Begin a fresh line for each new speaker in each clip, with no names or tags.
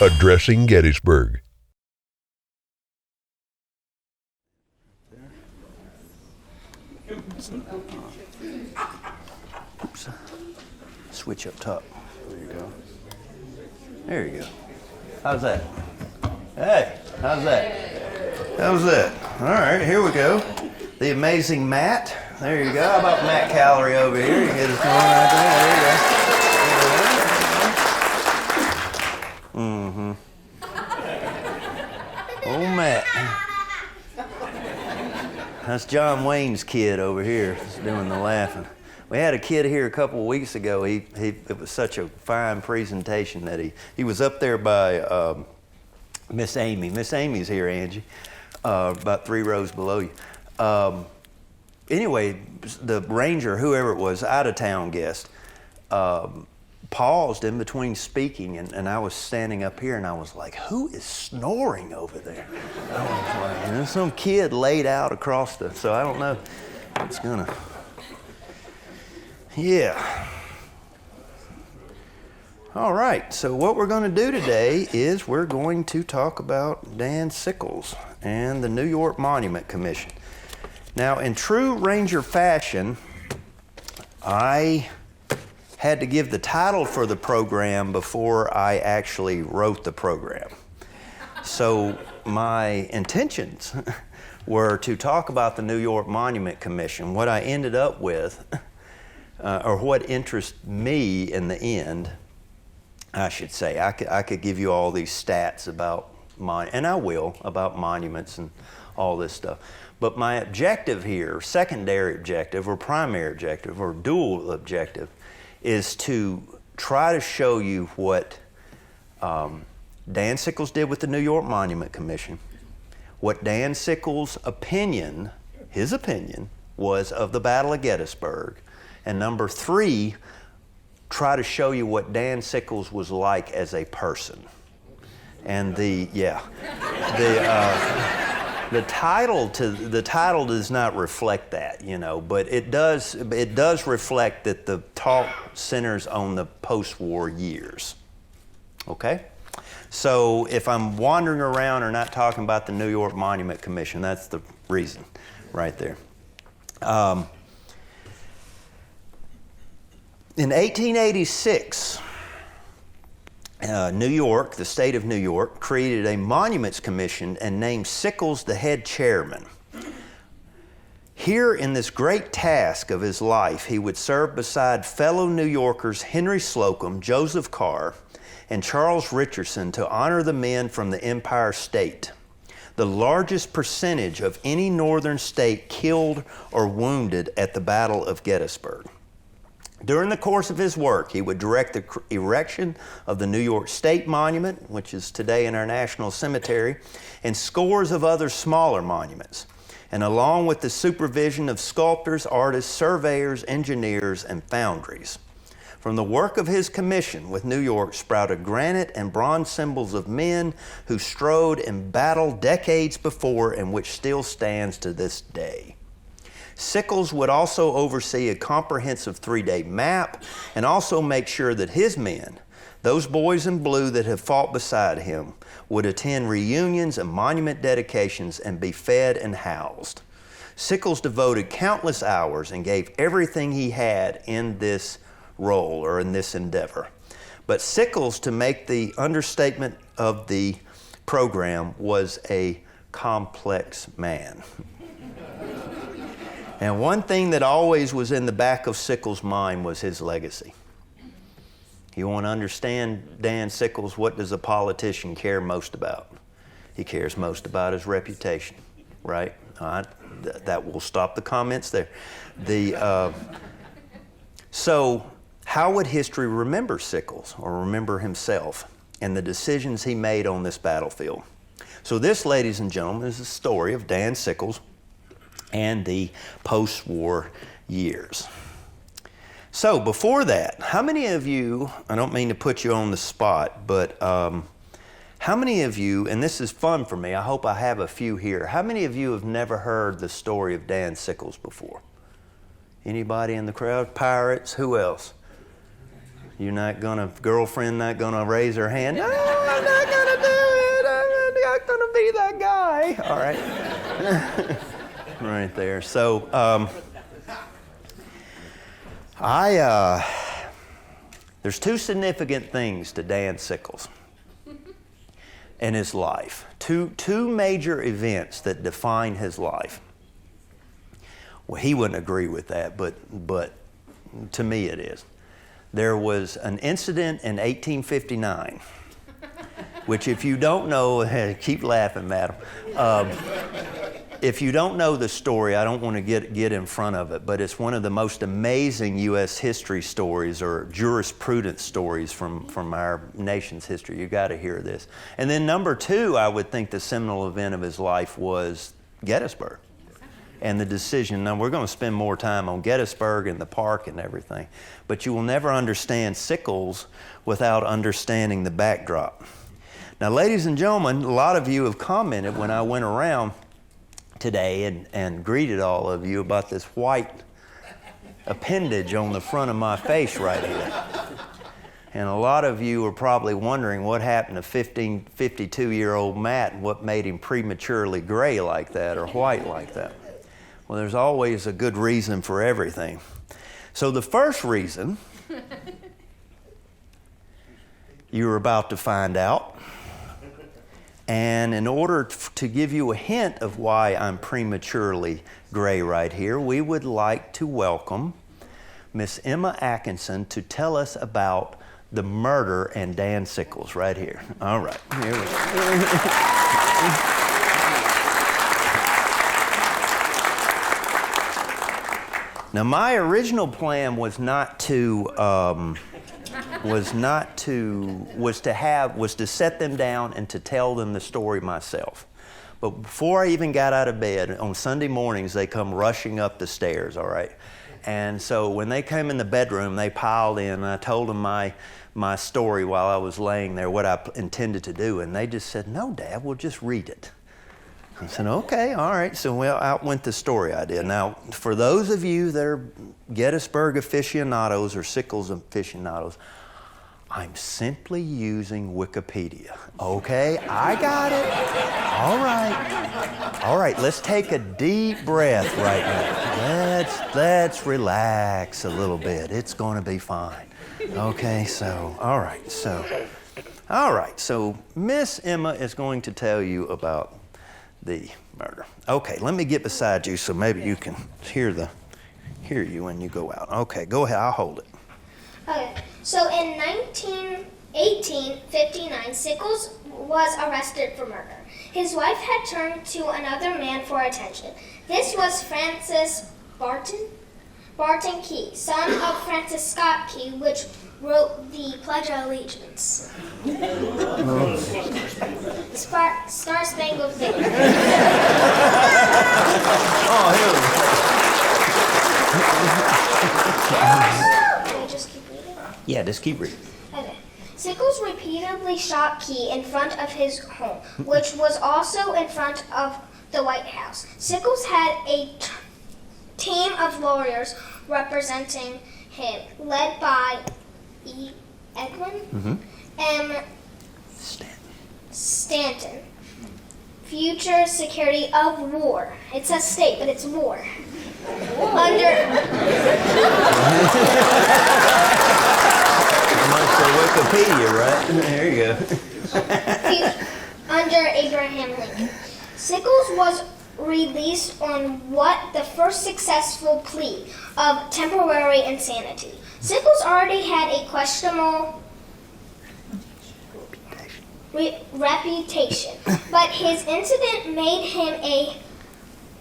Addressing Gettysburg.
Oops. Switch up top. There you go. There you go. How's that? Hey, how's that? How's that? All right, here we go. The amazing Matt. There you go. How about Matt Calorie over here? You can get his phone right there. Oh, Matt. That's John Wayne's kid over here doing the laughing. We had a kid here a couple of weeks ago. It was such a fine presentation that he was up there by Miss Amy. Miss Amy's here, Angie, about 3 rows below you. Anyway, the ranger, whoever it was, out-of-town guest, paused in between speaking, and I was standing up here, and I was like, who is snoring over there? I was like, and then some kid laid out across so I don't know. It's gonna, yeah. All right, so what we're gonna do today is we're going to talk about Dan Sickles and the New York Monument Commission. Now, in true Ranger fashion, I had to give the title for the program before I actually wrote the program. So my intentions were to talk about the New York Monument Commission. What I ended up with, or what interested me in the end, I should say, I could give you all these stats about and I will, about monuments and all this stuff. But my objective here, secondary objective or primary objective or dual objective, is to try to show you what Dan Sickles did with the New York Monument Commission, what Dan Sickles' opinion, his opinion, was of the Battle of Gettysburg, and number 3, try to show you what Dan Sickles was like as a person. And the title does not reflect that, you know, but it does reflect that the talk centers on the post-war years. Okay? So if I'm wandering around or not talking about the New York Monument Commission, that's the reason right there. In 1886, New York, the state of New York, created a Monuments Commission and named Sickles the head chairman. Here in this great task of his life, he would serve beside fellow New Yorkers Henry Slocum, Joseph Carr, and Charles Richardson to honor the men from the Empire State, the largest percentage of any northern state killed or wounded at the Battle of Gettysburg. During the course of his work, he would direct the erection of the New York State Monument, which is today in our National Cemetery, and scores of other smaller monuments, and along with the supervision of sculptors, artists, surveyors, engineers, and foundries. From the work of his commission with New York sprouted granite and bronze symbols of men who strode in battle decades before and which still stands to this day. Sickles would also oversee a comprehensive 3-day map and also make sure that his men, those boys in blue that have fought beside him, would attend reunions and monument dedications and be fed and housed. Sickles devoted countless hours and gave everything he had in this role or in this endeavor. But Sickles, to make the understatement of the program, was a complex man. And one thing that always was in the back of Sickles' mind was his legacy. You want to understand Dan Sickles, what does a politician care most about? He cares most about his reputation, right? All right. That will stop the comments there. So how would history remember Sickles or remember himself and the decisions he made on this battlefield? So this, ladies and gentlemen, is the story of Dan Sickles and the post-war years. So before that, how many of you, I don't mean to put you on the spot, but how many of you, and this is fun for me, I hope I have a few here, how many of you have never heard the story of Dan Sickles before? Anybody in the crowd? Pirates? Who else? You're not gonna, girlfriend not gonna raise her hand? No, I'm not gonna. to be that guy. All right. Right there. So there's two significant things to Dan Sickles in his life. Two major events that define his life. Well, he wouldn't agree with that, but to me it is. There was an incident in 1859, which if you don't know, keep laughing, madam. If you don't know the story, I don't want to get in front of it, but it's one of the most amazing U.S. history stories or jurisprudence stories from our nation's history. You got to hear this. And then number two, I would think the seminal event of his life was Gettysburg and the decision. Now, we're going to spend more time on Gettysburg and the park and everything, but you will never understand Sickles without understanding the backdrop. Now, ladies and gentlemen, a lot of you have commented when I went around today and greeted all of you about this white appendage on the front of my face right here. And a lot of you are probably wondering what happened to 52-year-old Matt and what made him prematurely gray like that or white like that. Well, there's always a good reason for everything. So the first reason you're about to find out. And in order to give you a hint of why I'm prematurely gray right here, we would like to welcome Miss Emma Atkinson to tell us about the murder and Dan Sickles right here. All right, here we go. Now, my original plan was to set them down and to tell them the story myself. But before I even got out of bed, on Sunday mornings, they come rushing up the stairs, all right? And so when they came in the bedroom, they piled in, and I told them my story while I was laying there, what I intended to do, and they just said, "No, Dad, we'll just read it." I said, "Okay, all right." So out went the story I did. Now, for those of you that are Gettysburg aficionados or Sickles aficionados, I'm simply using Wikipedia. Okay, I got it. All right, let's take a deep breath right now. Let's relax a little bit. It's going to be fine. Okay, so, all right, so Miss Emma is going to tell you about the murder. Okay, let me get beside you so maybe you can hear you when you go out. Okay, go ahead, I'll hold it.
Okay, so in 1859, Sickles was arrested for murder. His wife had turned to another man for attention. This was Francis Barton Key, son of Francis Scott Key, which wrote the Pledge of Allegiance. Star Spangled Banner.
Oh, here
Can I just keep reading?
Yeah, just keep reading.
Okay. Sickles repeatedly shot Key in front of his home, which was also in front of the White House. Sickles had a team of lawyers representing him, led by E. Edwin, M. Stanton, future Secretary of War. It says state, but it's war.
Wikipedia, right? There you go.
Under Abraham Lincoln. Sickles was released on what the first successful plea of temporary insanity. Sickles already had a questionable reputation, but his incident made him a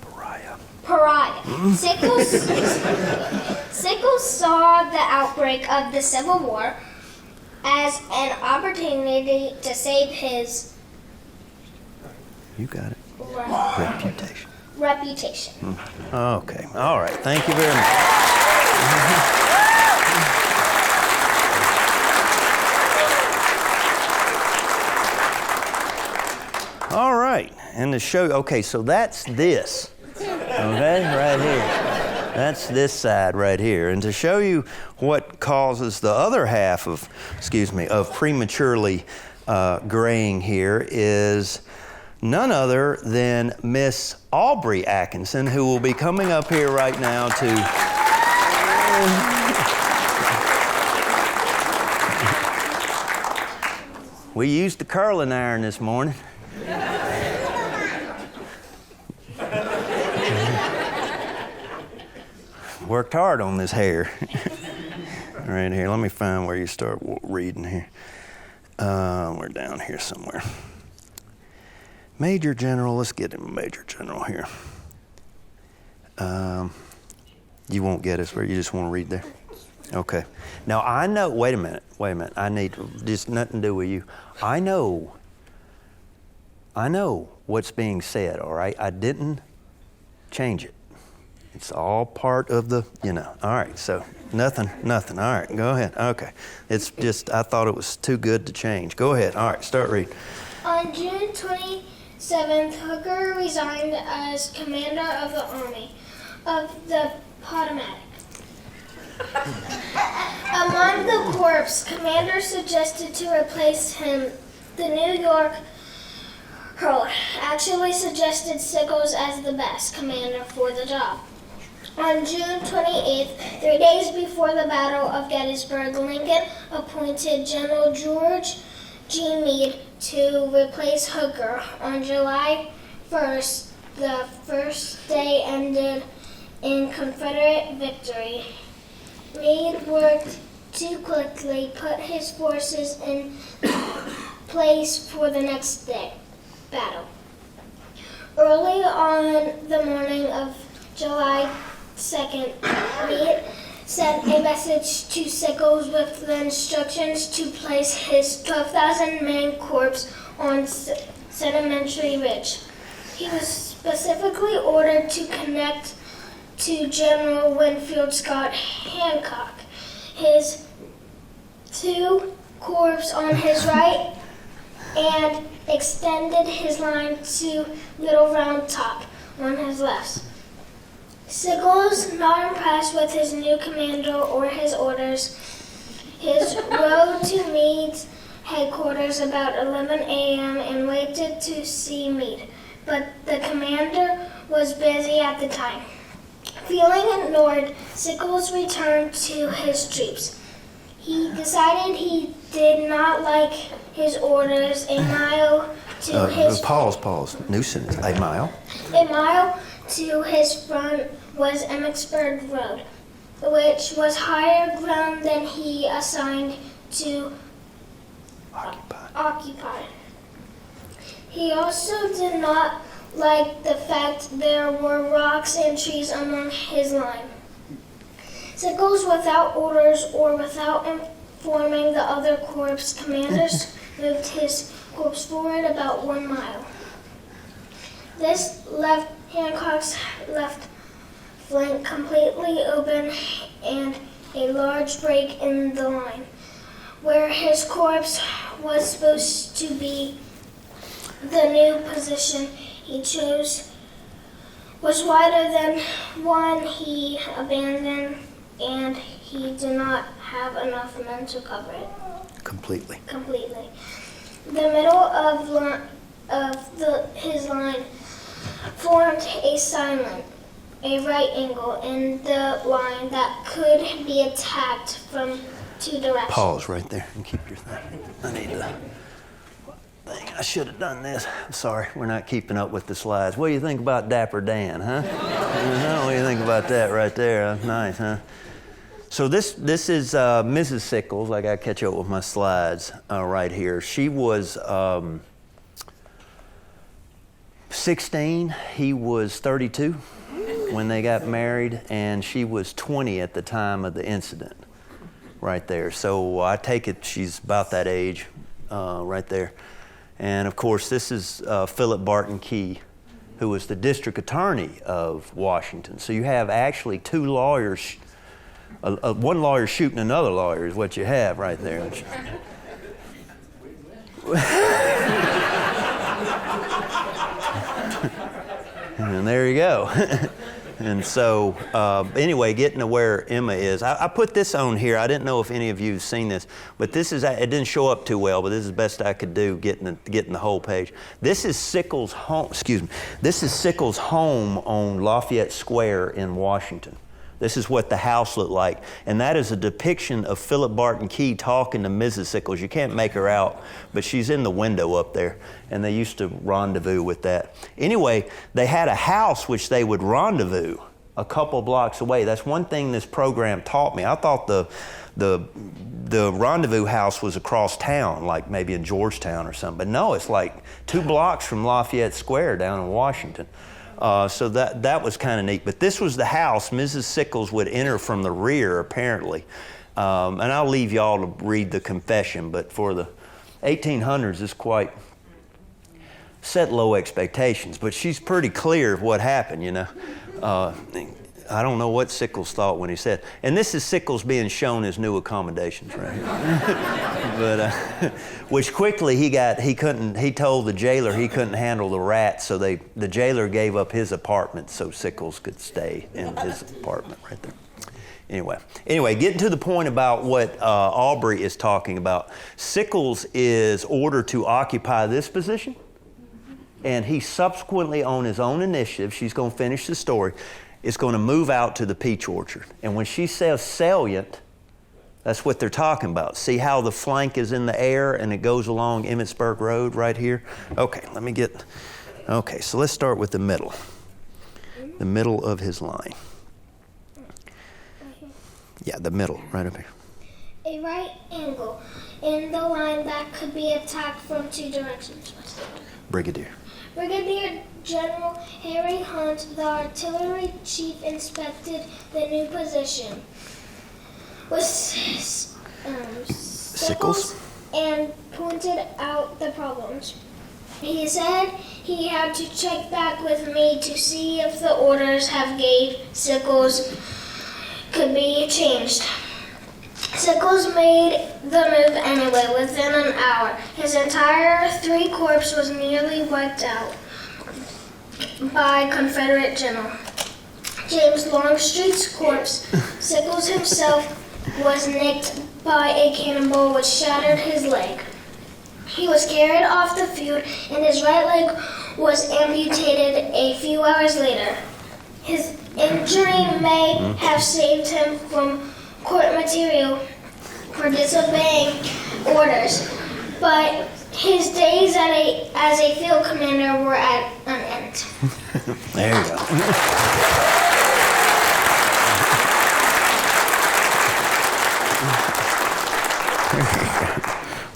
pariah. Sickles saw the outbreak of the Civil War as an opportunity to save his reputation.
Okay, all right. Thank you very much. All right, and to show you, okay, so that's this, okay, right here. That's this side right here. And to show you what causes the other half of prematurely graying here is none other than Miss Aubrey Atkinson, who will be coming up here right now to... We used the curling iron this morning. Worked hard on this hair. Right here, let me find where you start reading here. We're down here somewhere. Major General, let's get him a Major General here. You won't get us where you just want to read there? Okay. Now I know, wait a minute. I need, just nothing to do with you. I know what's being said, all right? I didn't change it. It's all part of the, all right, so nothing, all right, go ahead, okay. It's just, I thought it was too good to change. Go ahead, all right, start reading.
On June 27th, Hooker resigned as commander of the Army of the Potomac. Among the corps, commanders suggested to replace him, the New York Herald actually suggested Sickles as the best commander for the job. On June 28th, 3 days before the Battle of Gettysburg, Lincoln appointed General George G. Meade to replace Hooker. On July 1st, the first day ended in Confederate victory. Meade worked to quickly put his forces in place for the next day battle. Early on the morning of July 2nd, Meade sent a message to Sickles with the instructions to place his 12,000-man corps on Sedimentary Ridge. He was specifically ordered to connect to General Winfield Scott Hancock, his 2 corps on his right, and extended his line to Little Round Top on his left. Sickles, not impressed with his new commander or his orders, rode to Meade's headquarters about 11 a.m. and waited to see Meade, but the commander was busy at the time. Feeling ignored, Sickles returned to his troops. He decided he did not like his orders. A mile to his...
Pause. New sentence. A mile?
A mile to his front was Emmitsburg Road, which was higher ground than he assigned to occupy. He also did not like the fact there were rocks and trees along his line. Sickles, without orders or without informing the other corps commanders, moved his corps forward about 1 mile. This left Hancock's left flank completely open and a large break in the line, where his corps was supposed to be. The new position he chose was wider than one he abandoned, and he did not have enough men to cover it
Completely.
The middle of his line formed a right angle in the line that could be attacked from 2 directions.
Pause right there and keep your thing. I need to... I should have done this. I'm sorry, we're not keeping up with the slides. What do you think about Dapper Dan, huh? What do you think about that right there? Nice, huh? So this is Mrs. Sickles. I got to catch up with my slides right here. She was 16. He was 32 when they got married, and she was 20 at the time of the incident right there. So I take it she's about that age right there. And of course, this is Philip Barton Key, who was the district attorney of Washington. So you have actually 2 lawyers, one lawyer shooting another lawyer is what you have right there. And there you go. And so, anyway, getting to where Emma is, I put this on here. I didn't know if any of you have seen this, but this is, it didn't show up too well, but this is the best I could do getting the whole page. This is Sickles' home, this is Sickles' home on Lafayette Square in Washington. This is what the house looked like. And that is a depiction of Philip Barton Key talking to Mrs. Sickles. You can't make her out, but she's in the window up there. And they used to rendezvous with that. Anyway, they had a house which they would rendezvous a couple blocks away. That's one thing this program taught me. I thought the rendezvous house was across town, like maybe in Georgetown or something. But no, it's like 2 blocks from Lafayette Square down in Washington. So that was kind of neat. But this was the house. Mrs. Sickles would enter from the rear, apparently. And I'll leave y'all to read the confession, but for the 1800s, it's quite set low expectations. But she's pretty clear of what happened, you know. I don't know what Sickles thought when he said, and this is Sickles being shown his new accommodations, right? But which quickly he told the jailer he couldn't handle the rats, so the jailer gave up his apartment so Sickles could stay in his apartment right there. Anyway, getting to the point about what Aubrey is talking about, Sickles is ordered to occupy this position, and he subsequently, on his own initiative, she's going to finish the story, is going to move out to the peach orchard. And when she says salient, that's what they're talking about. See how the flank is in the air and it goes along Emmitsburg Road right here? Okay, so let's start with the middle of his line. Yeah, the middle, right up here.
A right angle in the line that could be attacked from 2 directions.
Brigadier
General Harry Hunt, the artillery chief, inspected the new position with Sickles and pointed out the problems. He said he had to check back with me to see if the orders have gave Sickles could be changed. Sickles made the move anyway. Within an hour, his entire 3 corps was nearly wiped out by Confederate General James Longstreet's corps. Sickles himself was nicked by a cannonball which shattered his leg. He was carried off the field and his right leg was amputated a few hours later. His injury may have saved him from court material for disobeying orders, but his days as a field commander were at an end.
There you go.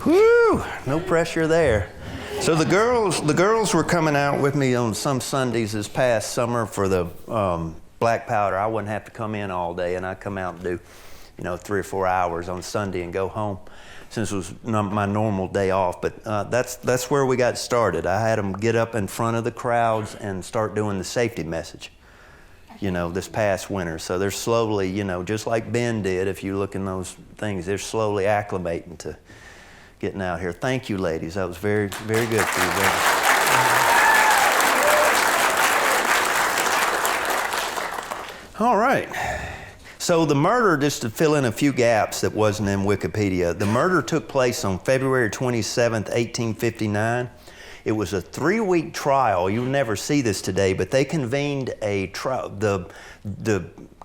Whew, no pressure there. So the girls were coming out with me on some Sundays this past summer for the black powder. I wouldn't have to come in all day, and I'd come out and do 3 or 4 hours on Sunday and go home, since it was my normal day off. But that's where we got started. I had them get up in front of the crowds and start doing the safety message, this past winter. So they're slowly, just like Ben did, if you look in those things, they're slowly acclimating to getting out here. Thank you, ladies. That was very, very good for you, ladies. All right. So the murder, just to fill in a few gaps that wasn't in Wikipedia, the murder took place on February 27th, 1859. It was a 3-week trial. You'll never see this today, but they convened a trial. The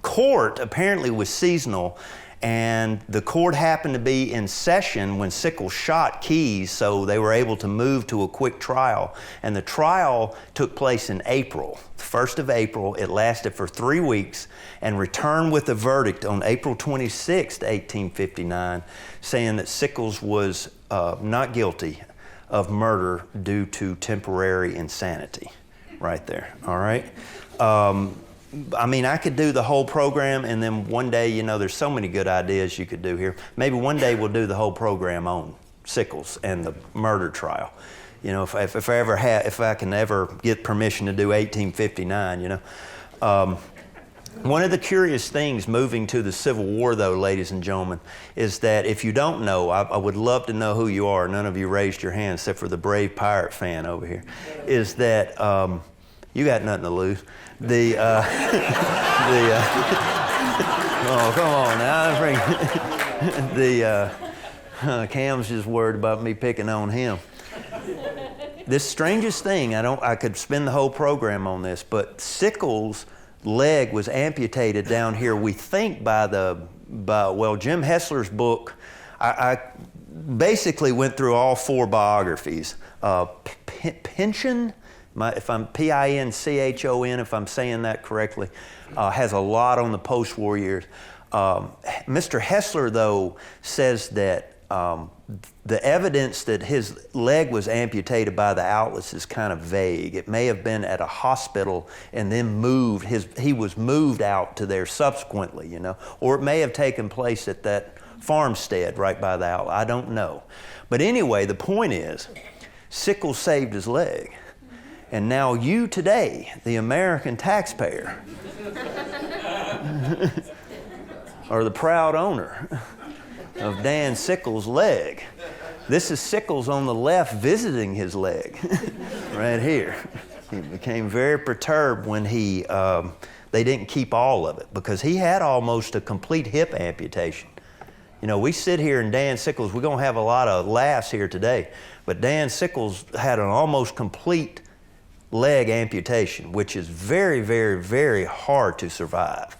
court apparently was seasonal, and the court happened to be in session when Sickles shot Keyes, so they were able to move to a quick trial. And the trial took place in April, the 1st of April. It lasted for 3 weeks and returned with a verdict on April 26, 1859, saying that Sickles was not guilty of murder due to temporary insanity. Right there, all right? I could do the whole program, and then one day, there's so many good ideas you could do here. Maybe one day we'll do the whole program on Sickles and the murder trial. If I can ever get permission to do 1859, One of the curious things moving to the Civil War, though, ladies and gentlemen, is that if you don't know, I would love to know who you are. None of you raised your hand except for the brave pirate fan over here. Is that You got nothing to lose. Oh, come on now. Cam's just worried about me picking on him. This strangest thing, I could spend the whole program on this, but Sickles' leg was amputated down here, we think by Jim Hessler's book. I basically went through all 4 biographies. Pynchon, if I'm Pinchon, if I'm saying that correctly, has a lot on the post-war years. Mr. Hessler, though, says that the evidence that his leg was amputated by the outlets is kind of vague. It may have been at a hospital and then moved. He was moved out to there subsequently, you know, or it may have taken place at that farmstead right by the outlet. I don't know. But anyway, the point is, Sickles saved his leg. And now you today, the American taxpayer, are the proud owner of Dan Sickles' leg. This is Sickles on the left visiting his leg, right here. He became very perturbed when they didn't keep all of it, because he had almost a complete hip amputation. You know, we sit here and Dan Sickles, we're gonna have a lot of laughs here today, but Dan Sickles had an almost complete leg amputation, which is very, very, very hard to survive.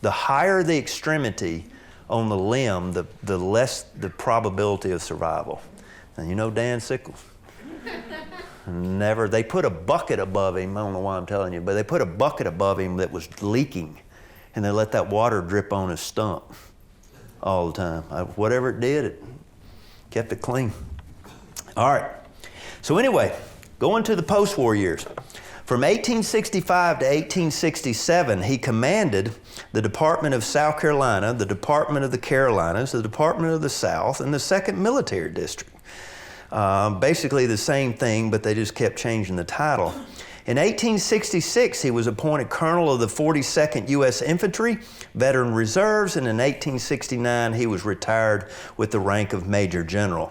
The higher the extremity on the limb, the less the probability of survival. And you know Dan Sickles? They put a bucket above him, I don't know why I'm telling you, but they put a bucket above him that was leaking, and they let that water drip on his stump all the time. Whatever it did, it kept it clean. All right, so anyway, going to the post-war years. From 1865 to 1867, he commanded the Department of South Carolina, the Department of the Carolinas, the Department of the South, and the 2nd Military District. Basically the same thing, but they just kept changing the title. In 1866, he was appointed Colonel of the 42nd U.S. Infantry, Veteran Reserves, and in 1869, he was retired with the rank of Major General.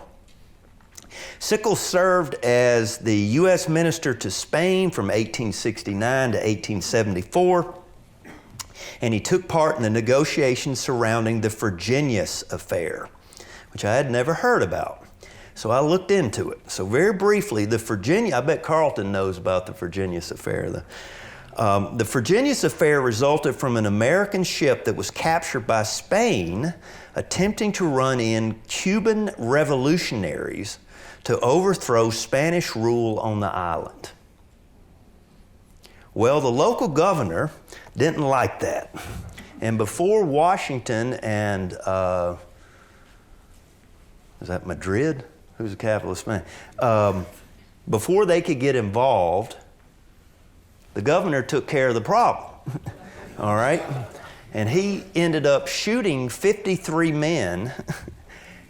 Sickles served as the U.S. Minister to Spain from 1869 to 1874, and he took part in the negotiations surrounding the Virginius affair, which I had never heard about. So I looked into it. So very briefly, I bet Carlton knows about the Virginius affair. The Virginius affair resulted from an American ship that was captured by Spain attempting to run in Cuban revolutionaries to overthrow Spanish rule on the island. Well, the local governor didn't like that. And before Washington and, is that Madrid? Who's the capital of Spain? Before they could get involved, the governor took care of the problem, all right? And he ended up shooting 53 men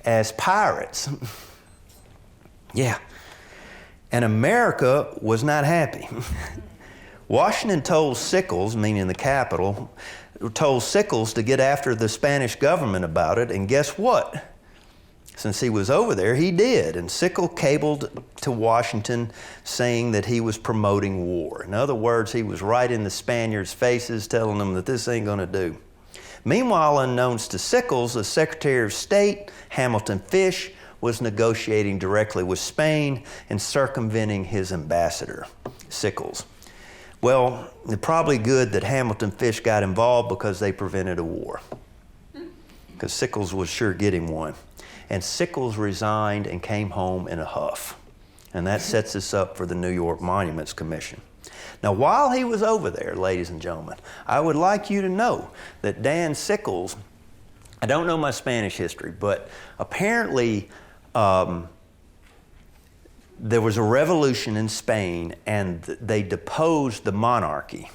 as pirates. Yeah. And America was not happy. Washington told Sickles, meaning the capital, told Sickles to get after the Spanish government about it, and guess what? Since he was over there, he did. And Sickles cabled to Washington saying that he was promoting war. In other words, he was right in the Spaniards' faces telling them that this ain't gonna do. Meanwhile, unknowns to Sickles, the Secretary of State, Hamilton Fish, was negotiating directly with Spain and circumventing his ambassador, Sickles. Well, it's probably good that Hamilton Fish got involved because they prevented a war. Because Sickles was sure getting one. And Sickles resigned and came home in a huff. And that sets us up for the New York Monuments Commission. Now, while he was over there, ladies and gentlemen, I would like you to know that Dan Sickles, I don't know my Spanish history, but apparently there was a revolution in Spain and they deposed the monarchy.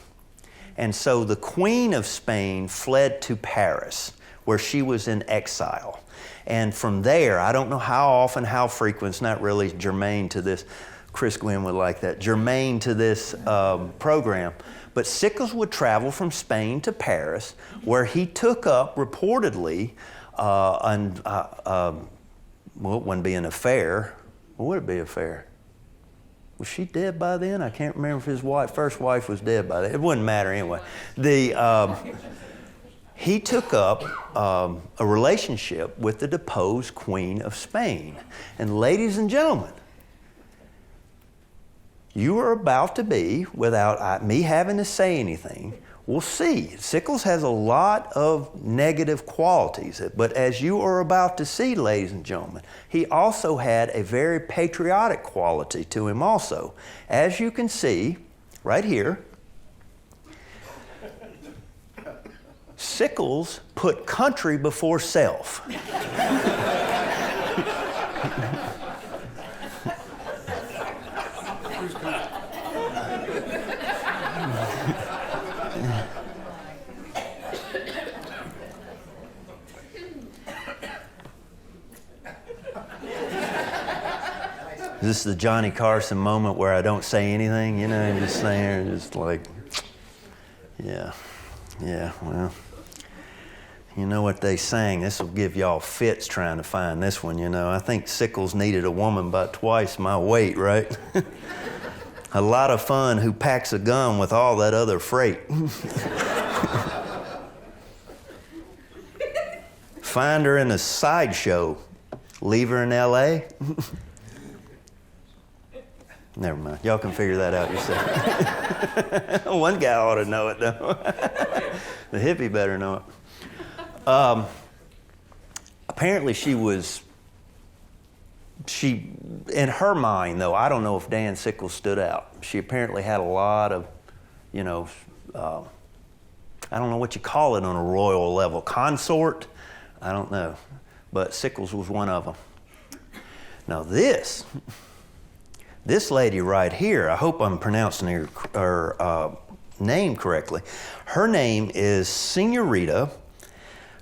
And so the Queen of Spain fled to Paris, where she was in exile. And from there, I don't know how often, how frequent, it's not really germane to this, Chris Gwynn would like that, germane to this program, but Sickles would travel from Spain to Paris, where he took up, reportedly, well, it wouldn't be an affair. What would it be an affair? Was she dead by then? I can't remember if his first wife was dead by then. It wouldn't matter anyway. He took up a relationship with the deposed Queen of Spain. And ladies and gentlemen, you are about to be, without me having to say anything, we'll see. Sickles has a lot of negative qualities, but as you are about to see, ladies and gentlemen, he also had a very patriotic quality to him also. As you can see, right here, Sickles put country before self. This is the Johnny Carson moment where I don't say anything, you know, and just there, just like, yeah, well, you know what they sang. This will give y'all fits trying to find this one, you know. I think Sickles needed a woman about twice my weight, right? A lot of fun who packs a gun with all that other freight. Find her in a sideshow. Leave her in L.A.? Never mind. Y'all can figure that out yourself. One guy ought to know it, though. The hippie better know it. Apparently she, in her mind, though, I don't know if Dan Sickles stood out. She apparently had a lot of, you know, I don't know what you call it on a royal level. Consort? I don't know. But Sickles was one of them. Now this lady right here, I hope I'm pronouncing her name correctly. Her name is Senorita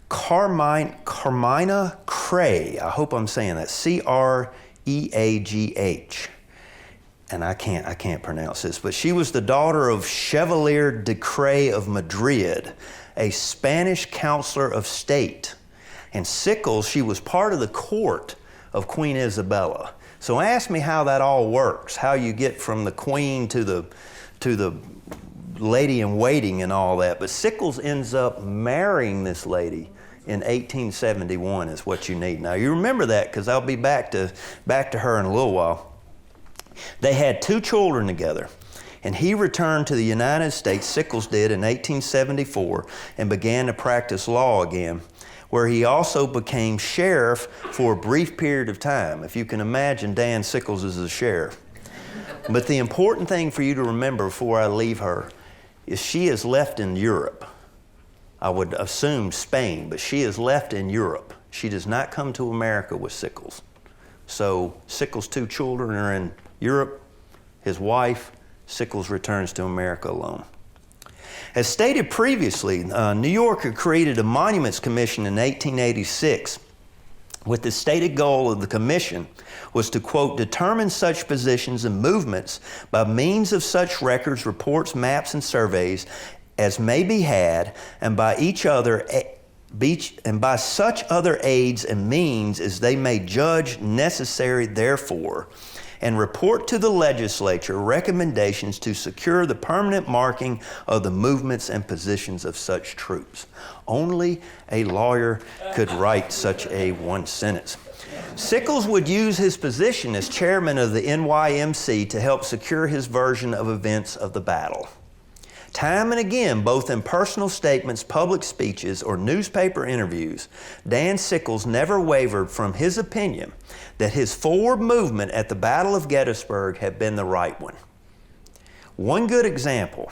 Carmina Cray. I hope I'm saying that. Creagh. And I can't pronounce this, but she was the daughter of Chevalier de Cray of Madrid, a Spanish counselor of state. And Sickles, she was part of the court of Queen Isabella. So ask me how that all works, how you get from the queen to the lady in waiting and all that. But Sickles ends up marrying this lady in 1871 is what you need. Now you remember that because I'll be back to her in a little while. They had 2 children together. And he returned to the United States, Sickles did, in 1874 and began to practice law again, where he also became sheriff for a brief period of time. If you can imagine, Dan Sickles is a sheriff. But the important thing for you to remember before I leave her is she is left in Europe. I would assume Spain, but she is left in Europe. She does not come to America with Sickles. So Sickles' 2 children are in Europe. His wife, Sickles returns to America alone. As stated previously, New York had created a Monuments Commission in 1886 with the stated goal of the commission was to, quote, determine such positions and movements by means of such records, reports, maps, and surveys as may be had, and by such other aids and means as they may judge necessary therefore, and report to the legislature recommendations to secure the permanent marking of the movements and positions of such troops. Only a lawyer could write such a one sentence. Sickles would use his position as chairman of the NYMC to help secure his version of events of the battle. Time and again, both in personal statements, public speeches, or newspaper interviews, Dan Sickles never wavered from his opinion that his forward movement at the Battle of Gettysburg had been the right one. One good example,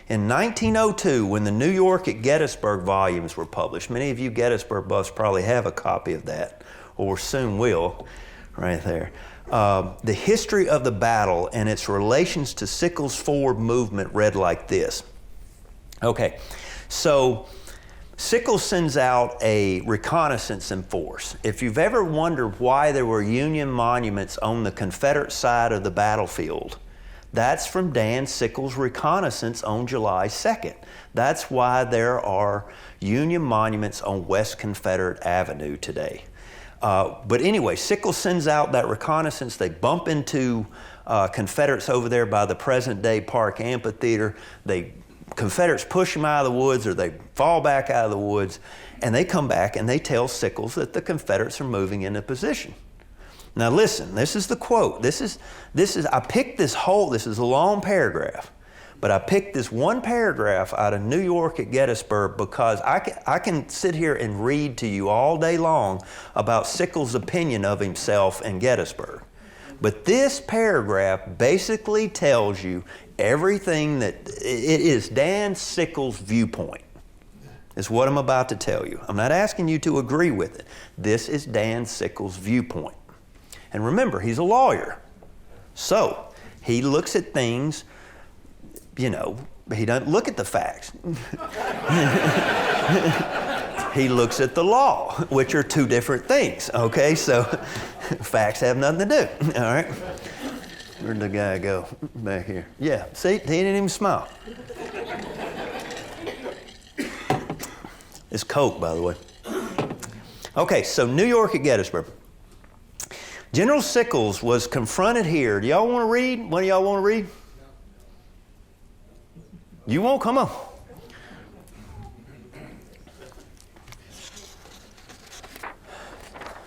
in 1902, when the New York at Gettysburg volumes were published, many of you Gettysburg buffs probably have a copy of that, or soon will, right there. The history of the battle and its relations to Sickles' forward movement read like this. Okay, so Sickles sends out a reconnaissance in force. If you've ever wondered why there were Union monuments on the Confederate side of the battlefield, that's from Dan Sickles' reconnaissance on July 2nd. That's why there are Union monuments on West Confederate Avenue today. But anyway, Sickles sends out that reconnaissance. They bump into Confederates over there by the present-day Park Amphitheater. Confederates push them out of the woods, or they fall back out of the woods, and they come back and they tell Sickles that the Confederates are moving into position. Now listen, this is the quote. I picked this is a long paragraph, but I picked this one paragraph out of New York at Gettysburg because I can sit here and read to you all day long about Sickles' opinion of himself in Gettysburg. But this paragraph basically tells you everything that it is Dan Sickles' viewpoint. Is what I'm about to tell you. I'm not asking you to agree with it. This is Dan Sickles' viewpoint. And remember, he's a lawyer. So he looks at things, he doesn't look at the facts. He looks at the law, which are two different things, okay? So facts have nothing to do, all right? Where'd the guy go? Back here. Yeah, see, he didn't even smile. It's Coke, by the way. Okay, so New York at Gettysburg. General Sickles was confronted here. Do y'all want to read? One of y'all want to read? You won't? Come on.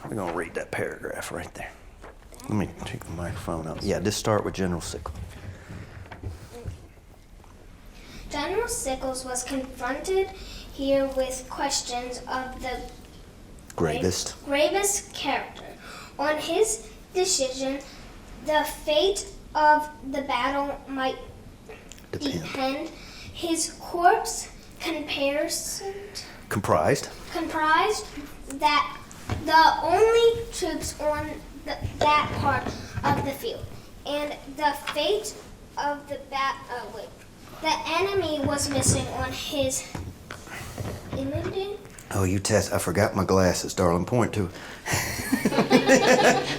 We're going to read that paragraph right there. Let me take the microphone up. Yeah, just start with General Sickles.
General Sickles was confronted here with questions of the gravest character. On his decision, the fate of the battle might depend. His corps comprised that the only troops on that part of the field, and the fate of the the enemy was missing on his immediate.
Oh, you test. I forgot my glasses, darling. Point to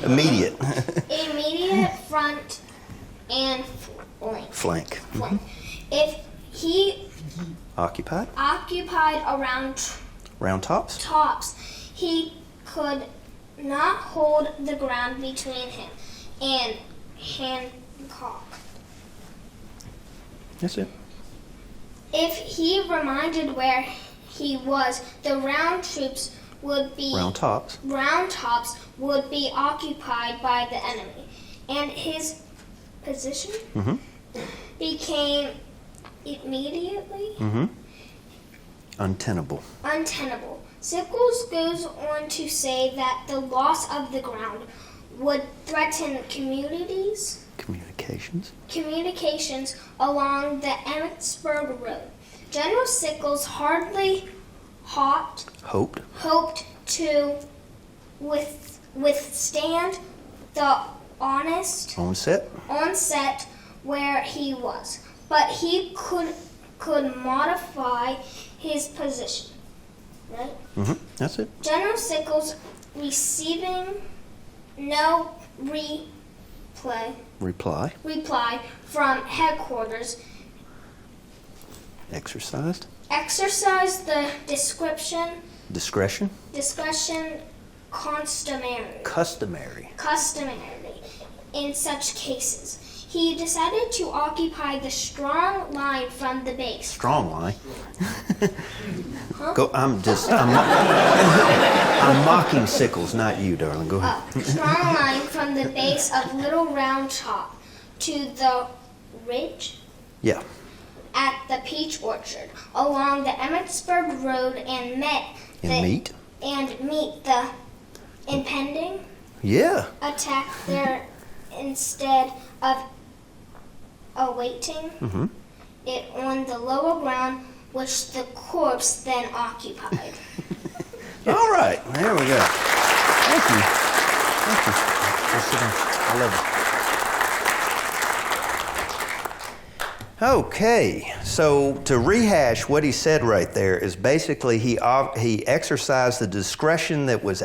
immediate.
Immediate front and flank.
Mm-hmm.
If he
occupied
around
round tops,
he could not hold the ground between him and Hancock.
That's it.
If he reminded where he was, the round tops would be occupied by the enemy, and his position became immediately
untenable.
Sickles goes on to say that the loss of the ground would threaten communications along the Emmitsburg Road. General Sickles hardly hoped to withstand the onset where he was, but he could modify his position. Right?
Mm-hmm. That's it.
General Sickles receiving no reply from headquarters
exercised
the discretion customary in such cases. He decided to occupy the strong line from the base.
Strong line? Huh? I'm mocking Sickles, not you, darling. Go ahead.
Strong line from the base of Little Round Top to the ridge.
Yeah.
At the Peach Orchard along the Emmitsburg Road and meet the impending attack there instead of awaiting it on the lower ground, which the corps then occupied.
All right, there we go. Thank you. I love it. Okay, so to rehash what he said right there is basically he exercised the discretion that was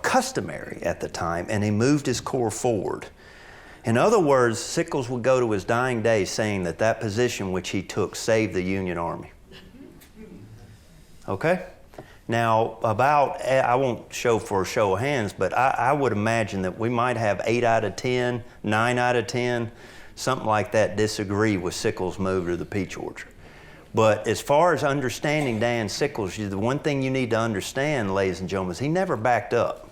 customary at the time, and he moved his corps forward. In other words, Sickles would go to his dying day saying that position which he took saved the Union Army. Okay? Now, I won't show for a show of hands, but I would imagine that we might have 8 out of 10, 9 out of 10, something like that, disagree with Sickles' move to the peach orchard. But as far as understanding Dan Sickles, the one thing you need to understand, ladies and gentlemen, is he never backed up.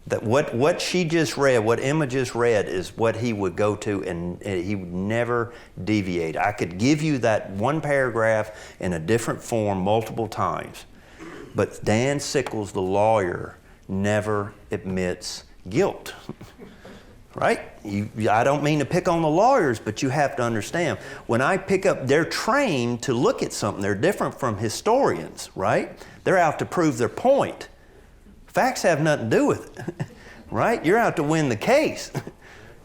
That what she just read, what Emma just read, is what he would go to, and he would never deviate. I could give you that one paragraph in a different form multiple times. But Dan Sickles, the lawyer, never admits guilt, right? I don't mean to pick on the lawyers, but you have to understand, when I pick up, they're trained to look at something. They're different from historians, right? They're out to prove their point. Facts have nothing to do with it, right? You're out to win the case,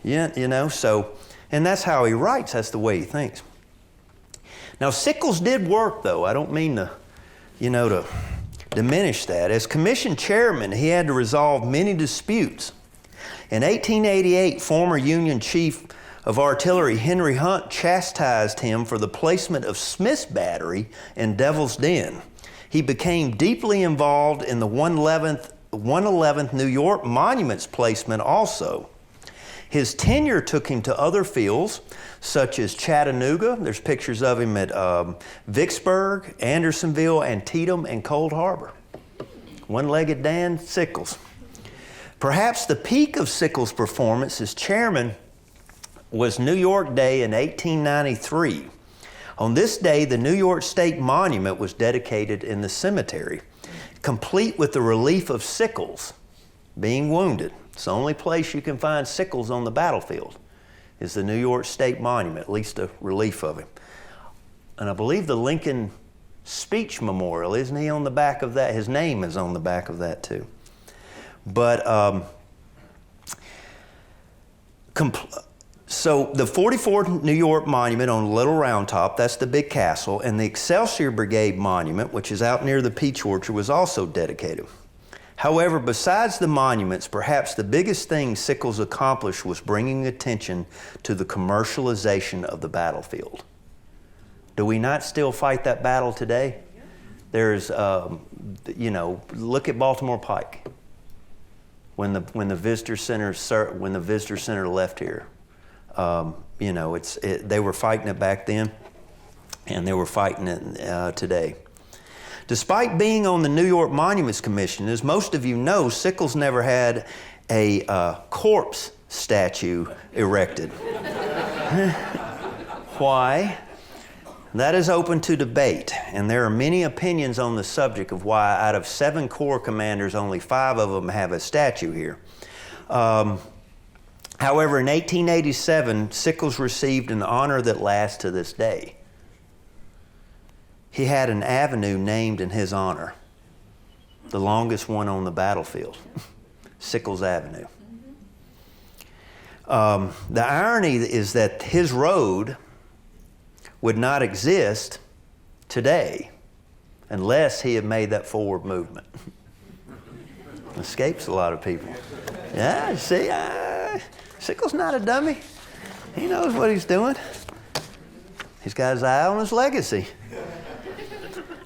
so, and that's how he writes. That's the way he thinks. Now, Sickles did work, though. I don't mean to, to diminish that. As commission chairman, he had to resolve many disputes. In 1888, former Union Chief of Artillery Henry Hunt chastised him for the placement of Smith's battery in Devil's Den. He became deeply involved in the 111th New York Monuments placement also. His tenure took him to other fields, such as Chattanooga. There's pictures of him at Vicksburg, Andersonville, Antietam, and Cold Harbor. One-legged Dan Sickles. Perhaps the peak of Sickles' performance as chairman was New York Day in 1893. On this day, the New York State Monument was dedicated in the cemetery, complete with the relief of Sickles being wounded. It's the only place you can find Sickles on the battlefield is the New York State Monument, at least a relief of him. And I believe the Lincoln Speech Memorial, isn't he on the back of that? His name is on the back of that too. But so the 44th New York Monument on Little Round Top, that's the big castle, and the Excelsior Brigade Monument, which is out near the peach orchard, was also dedicated. However, besides the monuments, perhaps the biggest thing Sickles accomplished was bringing attention to the commercialization of the battlefield. Do we not still fight that battle today? There's, look at Baltimore Pike. When the visitor center left here, they were fighting it back then, and they were fighting it today. Despite being on the New York Monuments Commission, as most of you know, Sickles never had a corpse statue erected. Why? That is open to debate, and there are many opinions on the subject of why out of 7 Corps commanders, only 5 of them have a statue here. However, in 1887, Sickles received an honor that lasts to this day. He had an avenue named in his honor, the longest one on the battlefield, Sickles Avenue. The irony is that his road would not exist today unless he had made that forward movement. Escapes a lot of people. Yeah, see, Sickles not a dummy. He knows what he's doing. He's got his eye on his legacy.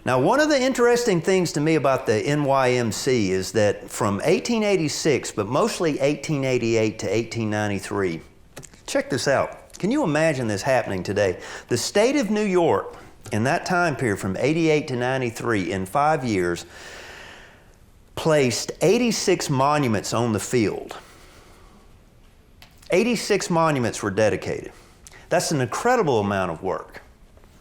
Now, one of the interesting things to me about the NYMC is that from 1886, but mostly 1888 to 1893, check this out. Can you imagine this happening today? The state of New York, in that time period from 88 to 93, in 5 years, placed 86 monuments on the field. 86 monuments were dedicated. That's an incredible amount of work.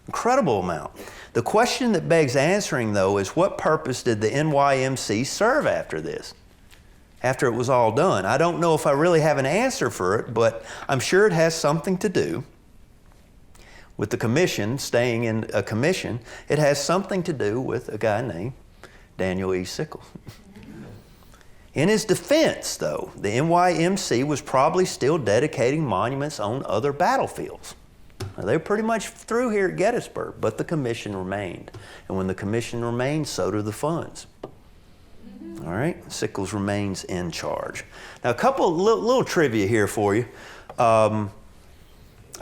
Incredible amount. The question that begs answering, though, is what purpose did the NYMC serve after this? After it was all done? I don't know if I really have an answer for it, but I'm sure it has something to do with the commission, staying in a commission. It has something to do with a guy named Daniel E. Sickles. In his defense, though, the NYMC was probably still dedicating monuments on other battlefields. Now, they were pretty much through here at Gettysburg, but the commission remained. And when the commission remained, so do the funds. All right, Sickles remains in charge. Now, a couple of little trivia here for you. I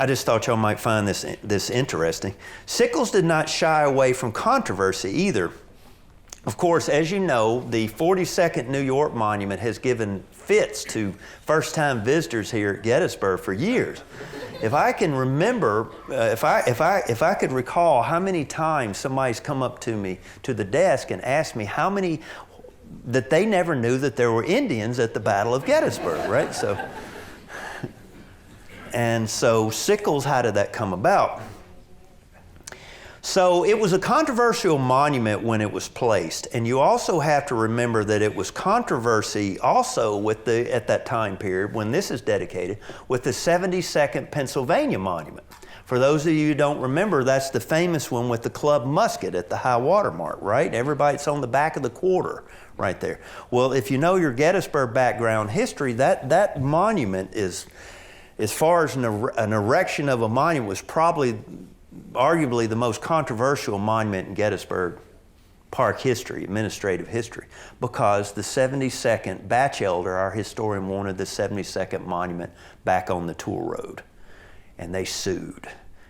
just thought y'all might find this interesting. Sickles did not shy away from controversy either. Of course, as you know, the 42nd New York Monument has given fits to first-time visitors here at Gettysburg for years. If I can remember, if I could recall how many times somebody's come up to me to the desk and asked me how many that they never knew that there were Indians at the Battle of Gettysburg, right? So Sickles, how did that come about? So it was a controversial monument when it was placed, and you also have to remember that it was controversy also at that time period when this is dedicated with the 72nd Pennsylvania Monument. For those of you who don't remember, that's the famous one with the club musket at the high water mark, right? Everybody's on the back of the quarter right there. Well, if you know your Gettysburg background history, that monument is, as far as an erection of a monument, was probably arguably the most controversial monument in Gettysburg Park history, administrative history, because the 72nd Batchelder, our historian, wanted the 72nd monument back on the toll road, and they sued.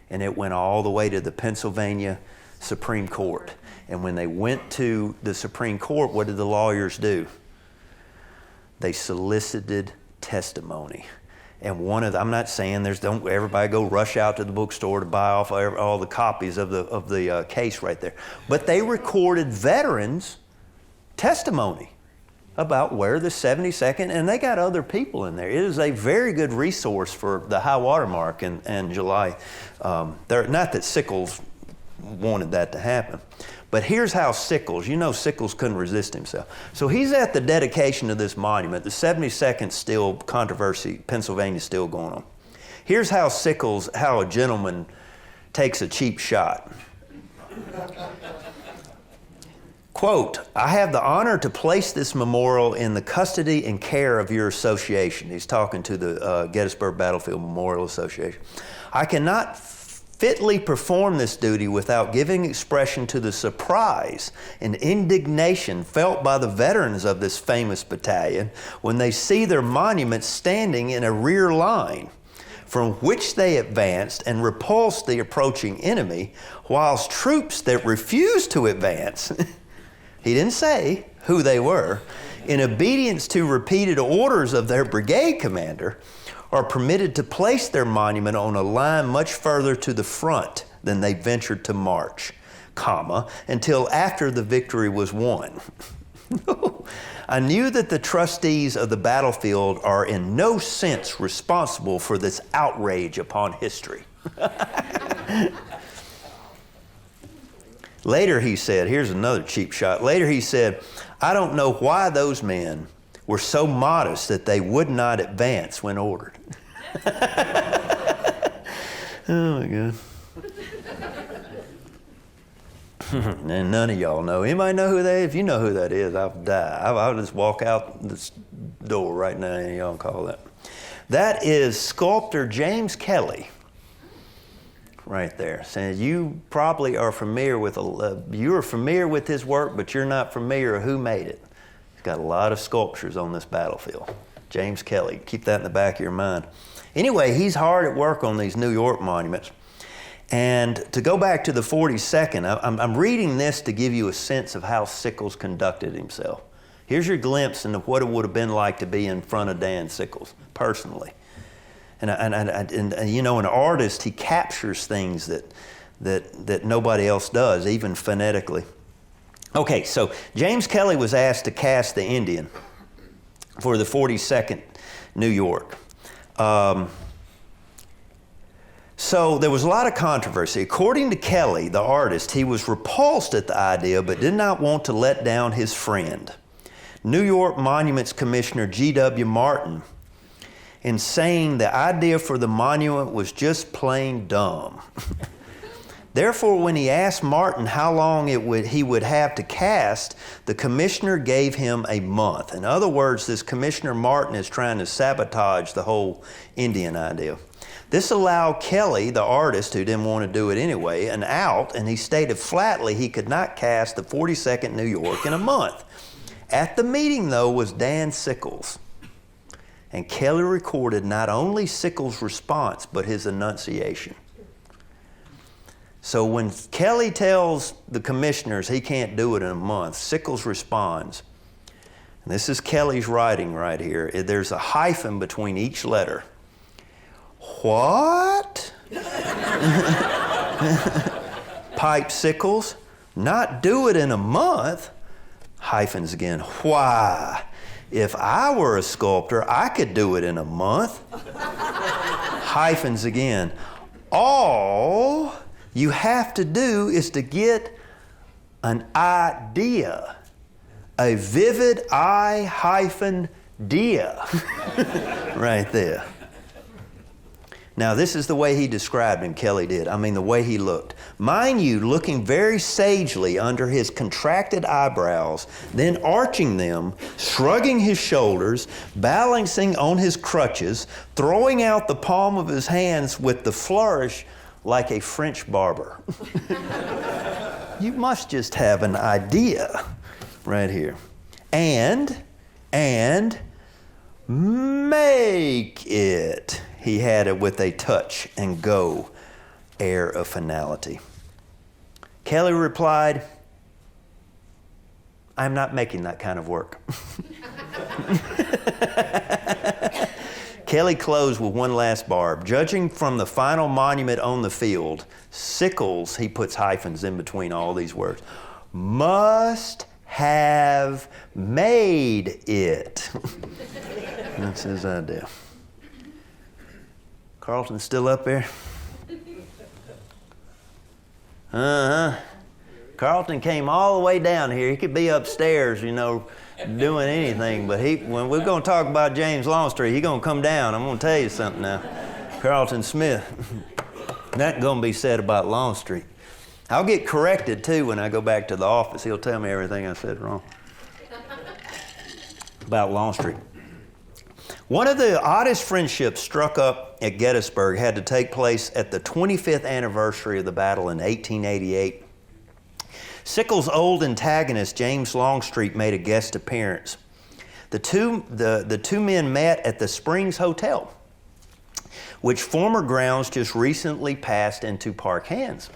And it went all the way to the Pennsylvania Supreme Court. And when they went to the Supreme Court, what did the lawyers do? They solicited testimony. And I'm not saying don't everybody go rush out to the bookstore to buy off all the copies of the case right there. But they recorded veterans' testimony about where the 72nd, and they got other people in there. It is a very good resource for the high water mark in July. Not that Sickles wanted that to happen. But here's how Sickles couldn't resist himself. So he's at the dedication of this monument. The 72nd still controversy, Pennsylvania's still going on. Here's how a gentleman takes a cheap shot. Quote, "I have the honor to place this memorial in the custody and care of your association." He's talking to the Gettysburg Battlefield Memorial Association. "I cannot fitly perform this duty without giving expression to the surprise and indignation felt by the veterans of this famous battalion when they see their monument standing in a rear line from which they advanced and repulsed the approaching enemy, whilst troops that refused to advance," he didn't say who they were, "in obedience to repeated orders of their brigade commander, are permitted to place their monument on a line much further to the front than they ventured to march, until after the victory was won. I knew that the trustees of the battlefield are in no sense responsible for this outrage upon history." Later he said, here's another cheap shot. Later he said, "I don't know why those men were so modest that they would not advance when ordered." Oh my God. And none of y'all know. Anybody know who that is? If you know who that is, I'll die. I'll just walk out this door right now and y'all call that. That is sculptor James Kelly. Right there. Saying you probably are familiar with his work, but you're not familiar with who made it. He's got a lot of sculptures on this battlefield. James Kelly, keep that in the back of your mind. Anyway, he's hard at work on these New York monuments. And to go back to the 42nd, I'm reading this to give you a sense of how Sickles conducted himself. Here's your glimpse into what it would have been like to be in front of Dan Sickles, personally. And you know, an artist, he captures things that nobody else does, even phonetically. Okay, so James Kelly was asked to cast the Indian for the 42nd New York. So there was a lot of controversy. According to Kelly, the artist, he was repulsed at the idea but did not want to let down his friend, New York Monuments Commissioner G.W. Martin, in saying the idea for the monument was just plain dumb. Therefore, when he asked Martin how long he would have to cast, the commissioner gave him a month. In other words, this Commissioner Martin is trying to sabotage the whole Indian idea. This allowed Kelly, the artist who didn't want to do it anyway, an out, and he stated flatly he could not cast the 42nd New York in a month. At the meeting, though, was Dan Sickles. And Kelly recorded not only Sickles' response, but his enunciation. So when Kelly tells the commissioners he can't do it in a month, Sickles responds, and this is Kelly's writing right here. There's a hyphen between each letter. What? Piped Sickles. Not do it in a month? Hyphens again. Why? If I were a sculptor, I could do it in a month. Hyphens again. All you have to do is to get an idea. A vivid I-dia. Right there. Now, this is the way he described him, Kelly did. I mean, the way he looked. Mind you, looking very sagely under his contracted eyebrows, then arching them, shrugging his shoulders, balancing on his crutches, throwing out the palm of his hands with the flourish like a French barber. You must just have an idea right here. And make it. He had it with a touch and go air of finality. Kelly replied, I'm not making that kind of work. Kelly closed with one last barb. Judging from the final monument on the field, Sickles, he puts hyphens in between all these words, must have made it. That's his idea. Carlton's still up there? Carlton came all the way down here. He could be upstairs, you know, doing anything, but when we're going to talk about James Longstreet, he's going to come down. I'm going to tell you something now. Carlton Smith. Nothing going to be said about Longstreet. I'll get corrected, too, when I go back to the office. He'll tell me everything I said wrong about Longstreet. One of the oddest friendships struck up at Gettysburg had to take place at the 25th anniversary of the battle in 1888. Sickles' old antagonist, James Longstreet, made a guest appearance. The two men met at the Springs Hotel, which former grounds just recently passed into park hands.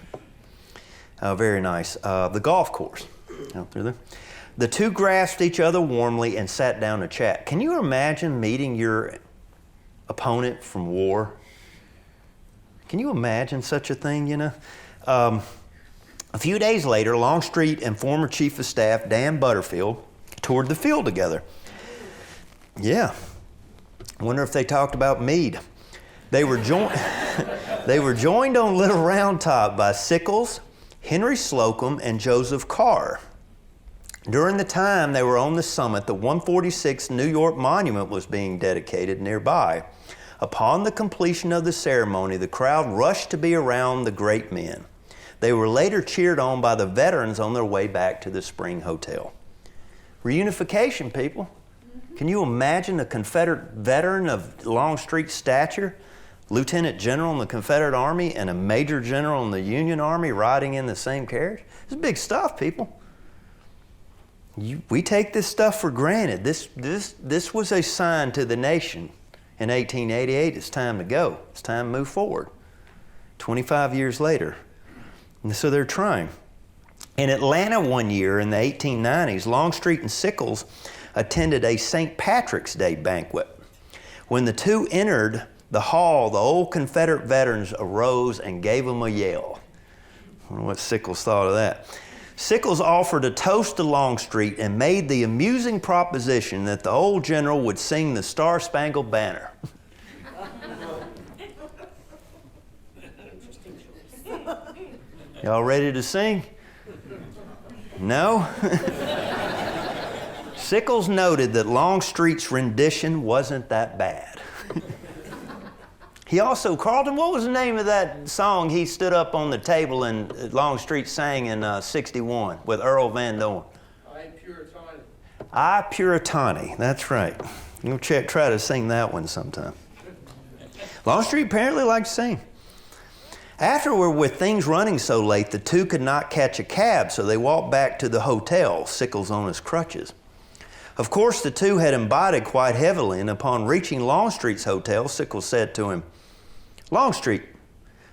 Very nice. The golf course out there. The two grasped each other warmly and sat down to chat. Can you imagine meeting your opponent from war? Can you imagine such a thing, you know? A few days later, Longstreet and former Chief of Staff Dan Butterfield toured the field together. Yeah. I wonder if they talked about Meade. They were joined on Little Round Top by Sickles, Henry Slocum, and Joseph Carr. During the time they were on the summit, the 146th New York Monument was being dedicated nearby. Upon the completion of the ceremony, the crowd rushed to be around the great men. They were later cheered on by the veterans on their way back to the Spring Hotel. Reunification, people. Can you imagine a Confederate veteran of Longstreet's stature, Lieutenant General in the Confederate Army and a Major General in the Union Army riding in the same carriage? It's big stuff, people. We take this stuff for granted. This was a sign to the nation in 1888. It's time to go. It's time to move forward. 25 years later. And so they're trying. In Atlanta one year in the 1890s, Longstreet and Sickles attended a St. Patrick's Day banquet. When the two entered the hall, the old Confederate veterans arose and gave them a yell. I don't know what Sickles thought of that. Sickles offered a toast to Longstreet and made the amusing proposition that the old general would sing the Star-Spangled Banner. Y'all ready to sing? No? Sickles noted that Longstreet's rendition wasn't that bad. He also, Carlton, what was the name of that song he stood up on the table and Longstreet sang in 61 with Earl Van Dorn?
I Puritani.
I Puritani, that's right. You'll try to sing that one sometime. Longstreet apparently liked to sing. Afterward, with things running so late, the two could not catch a cab, so they walked back to the hotel, Sickles on his crutches. Of course, the two had imbibed quite heavily, and upon reaching Longstreet's hotel, Sickles said to him, Longstreet,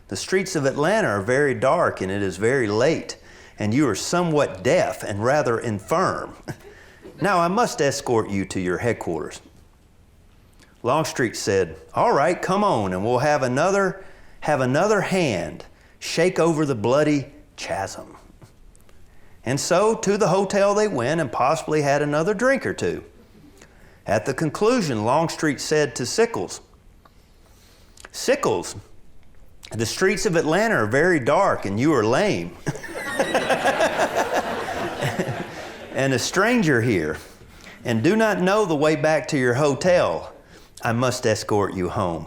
The streets of Atlanta are very dark and it is very late, and you are somewhat deaf and rather infirm. Now I must escort you to your headquarters. Longstreet said, all right, come on, and we'll have another hand shake over the bloody chasm. And so to the hotel they went and possibly had another drink or two. At the conclusion, Longstreet said to Sickles, Sickles, the streets of Atlanta are very dark and you are lame. And a stranger here, and do not know the way back to your hotel. I must escort you home.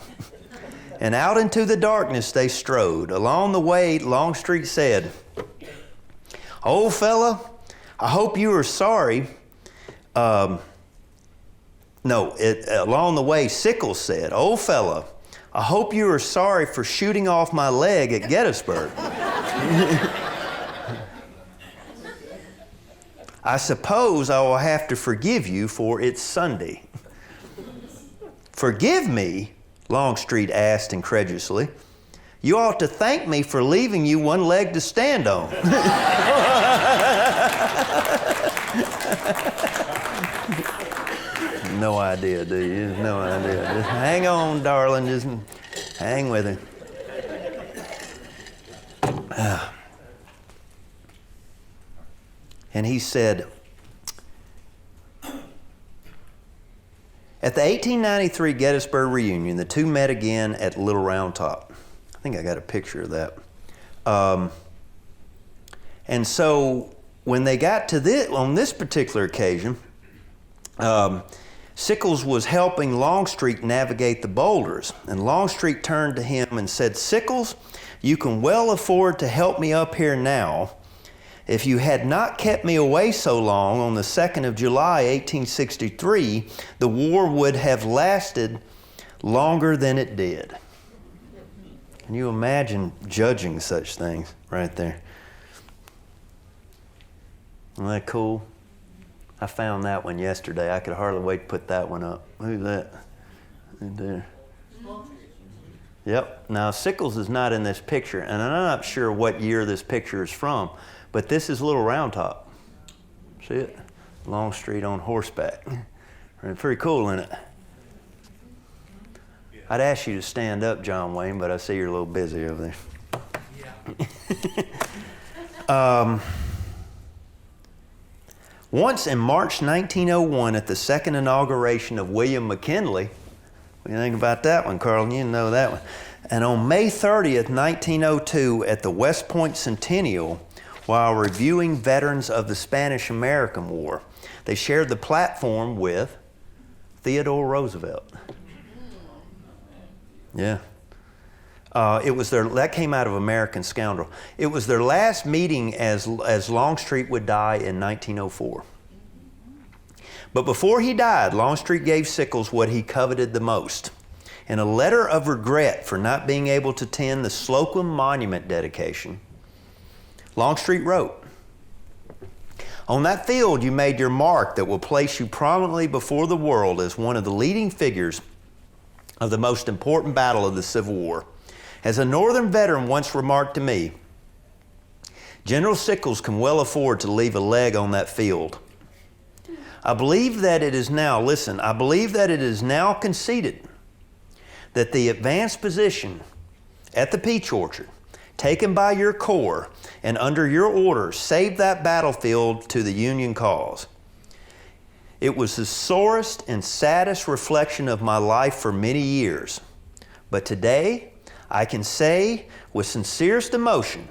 And out into the darkness they strode. Along the way, Longstreet said, old fella, I hope you are sorry. Along the way, Sickles said, old fella, I hope you are sorry for shooting off my leg at Gettysburg. I suppose I will have to forgive you, for it's Sunday. Forgive me? Longstreet asked incredulously. You ought to thank me for leaving you one leg to stand on. No idea, do you? No idea. Just hang on, darling. Just hang with it. And he said, at the 1893 Gettysburg reunion, the two met again at Little Round Top. I think I got a picture of that. And so when they got to this, on this particular occasion, Sickles was helping Longstreet navigate the boulders. And Longstreet turned to him and said, Sickles, you can well afford to help me up here now. If you had not kept me away so long on the 2nd of July, 1863, the war would have lasted longer than it did. Can you imagine judging such things right there? Isn't that cool? I found that one yesterday. I could hardly wait to put that one up. Who's that? Right there. Yep. Now, Sickles is not in this picture, and I'm not sure what year this picture is from, but this is Little Round Top. See it? Longstreet on horseback. Pretty cool, isn't it? I'd ask you to stand up, John Wayne, but I see you're a little busy over there. Yeah. Once in March 1901, at the second inauguration of William McKinley, what do you think about that one, Carl? You know that one. And on May 30th, 1902, at the West Point Centennial, while reviewing veterans of the Spanish-American War, they shared the platform with Theodore Roosevelt. Yeah. That came out of American Scoundrel. It was their last meeting as Longstreet would die in 1904. But before he died, Longstreet gave Sickles what he coveted the most. In a letter of regret for not being able to attend the Slocum Monument dedication, Longstreet wrote, on that field you made your mark that will place you prominently before the world as one of the leading figures of the most important battle of the Civil War. As a Northern veteran once remarked to me, General Sickles can well afford to leave a leg on that field. I believe that it is now conceded that the advanced position at the Peach Orchard, taken by your corps and under your orders, saved that battlefield to the Union cause. It was the sorest and saddest reflection of my life for many years. But today, I can say with sincerest emotion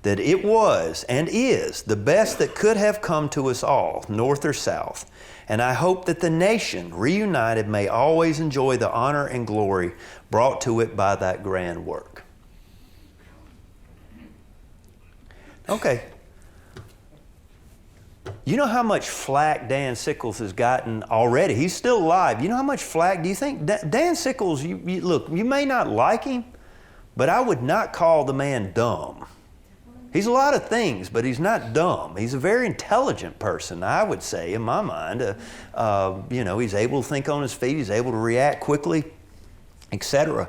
that it was and is the best that could have come to us all, North or South. And I hope that the nation, reunited, may always enjoy the honor and glory brought to it by that grand work. Okay. You know how much flack Dan Sickles has gotten already? He's still alive. You know how much flack? Do you think Dan Sickles, look, you may not like him, but I would not call the man dumb. He's a lot of things, but he's not dumb. He's a very intelligent person, I would say, in my mind. He's able to think on his feet. He's able to react quickly, etc.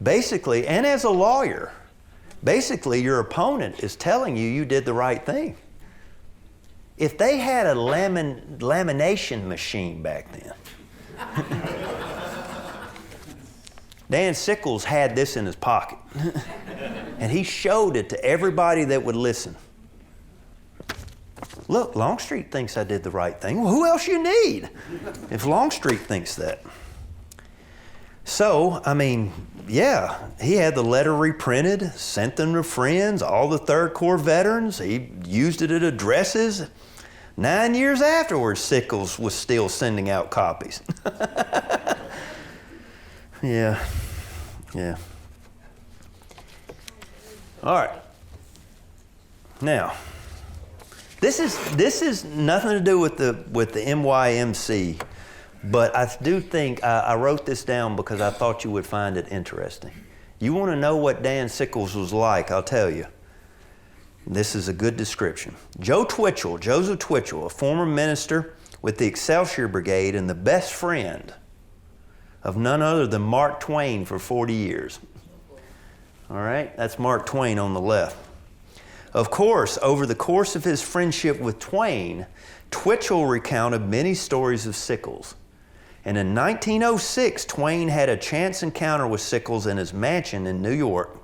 Basically, and as a lawyer, Basically, your opponent is telling you you did the right thing. If they had a lamination machine back then, Dan Sickles had this in his pocket, and he showed it to everybody that would listen. Look, Longstreet thinks I did the right thing. Well, who else you need if Longstreet thinks that? So, I mean, yeah, he had the letter reprinted, sent them to friends, all the Third Corps veterans. He used it at addresses. 9 years afterwards, Sickles was still sending out copies. Yeah. All right. Now, this is nothing to do with the MYMC, but I do think I wrote this down because I thought you would find it interesting. You want to know what Dan Sickles was like? I'll tell you. This is a good description. Joseph Twitchell, a former minister with the Excelsior Brigade and the best friend of none other than Mark Twain for 40 years. All right, that's Mark Twain on the left. Of course, over the course of his friendship with Twain, Twitchell recounted many stories of Sickles. And in 1906, Twain had a chance encounter with Sickles in his mansion in New York.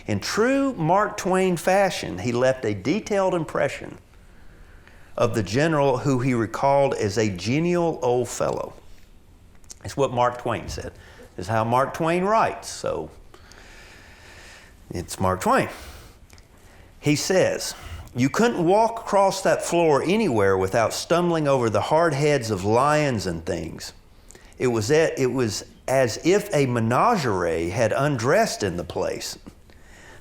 In true Mark Twain fashion, he left a detailed impression of the general who he recalled as a genial old fellow. It's what Mark Twain said. It's how Mark Twain writes, so it's Mark Twain. He says, "You couldn't walk across that floor anywhere without stumbling over the hard heads of lions and things. It was as if a menagerie had undressed in the place.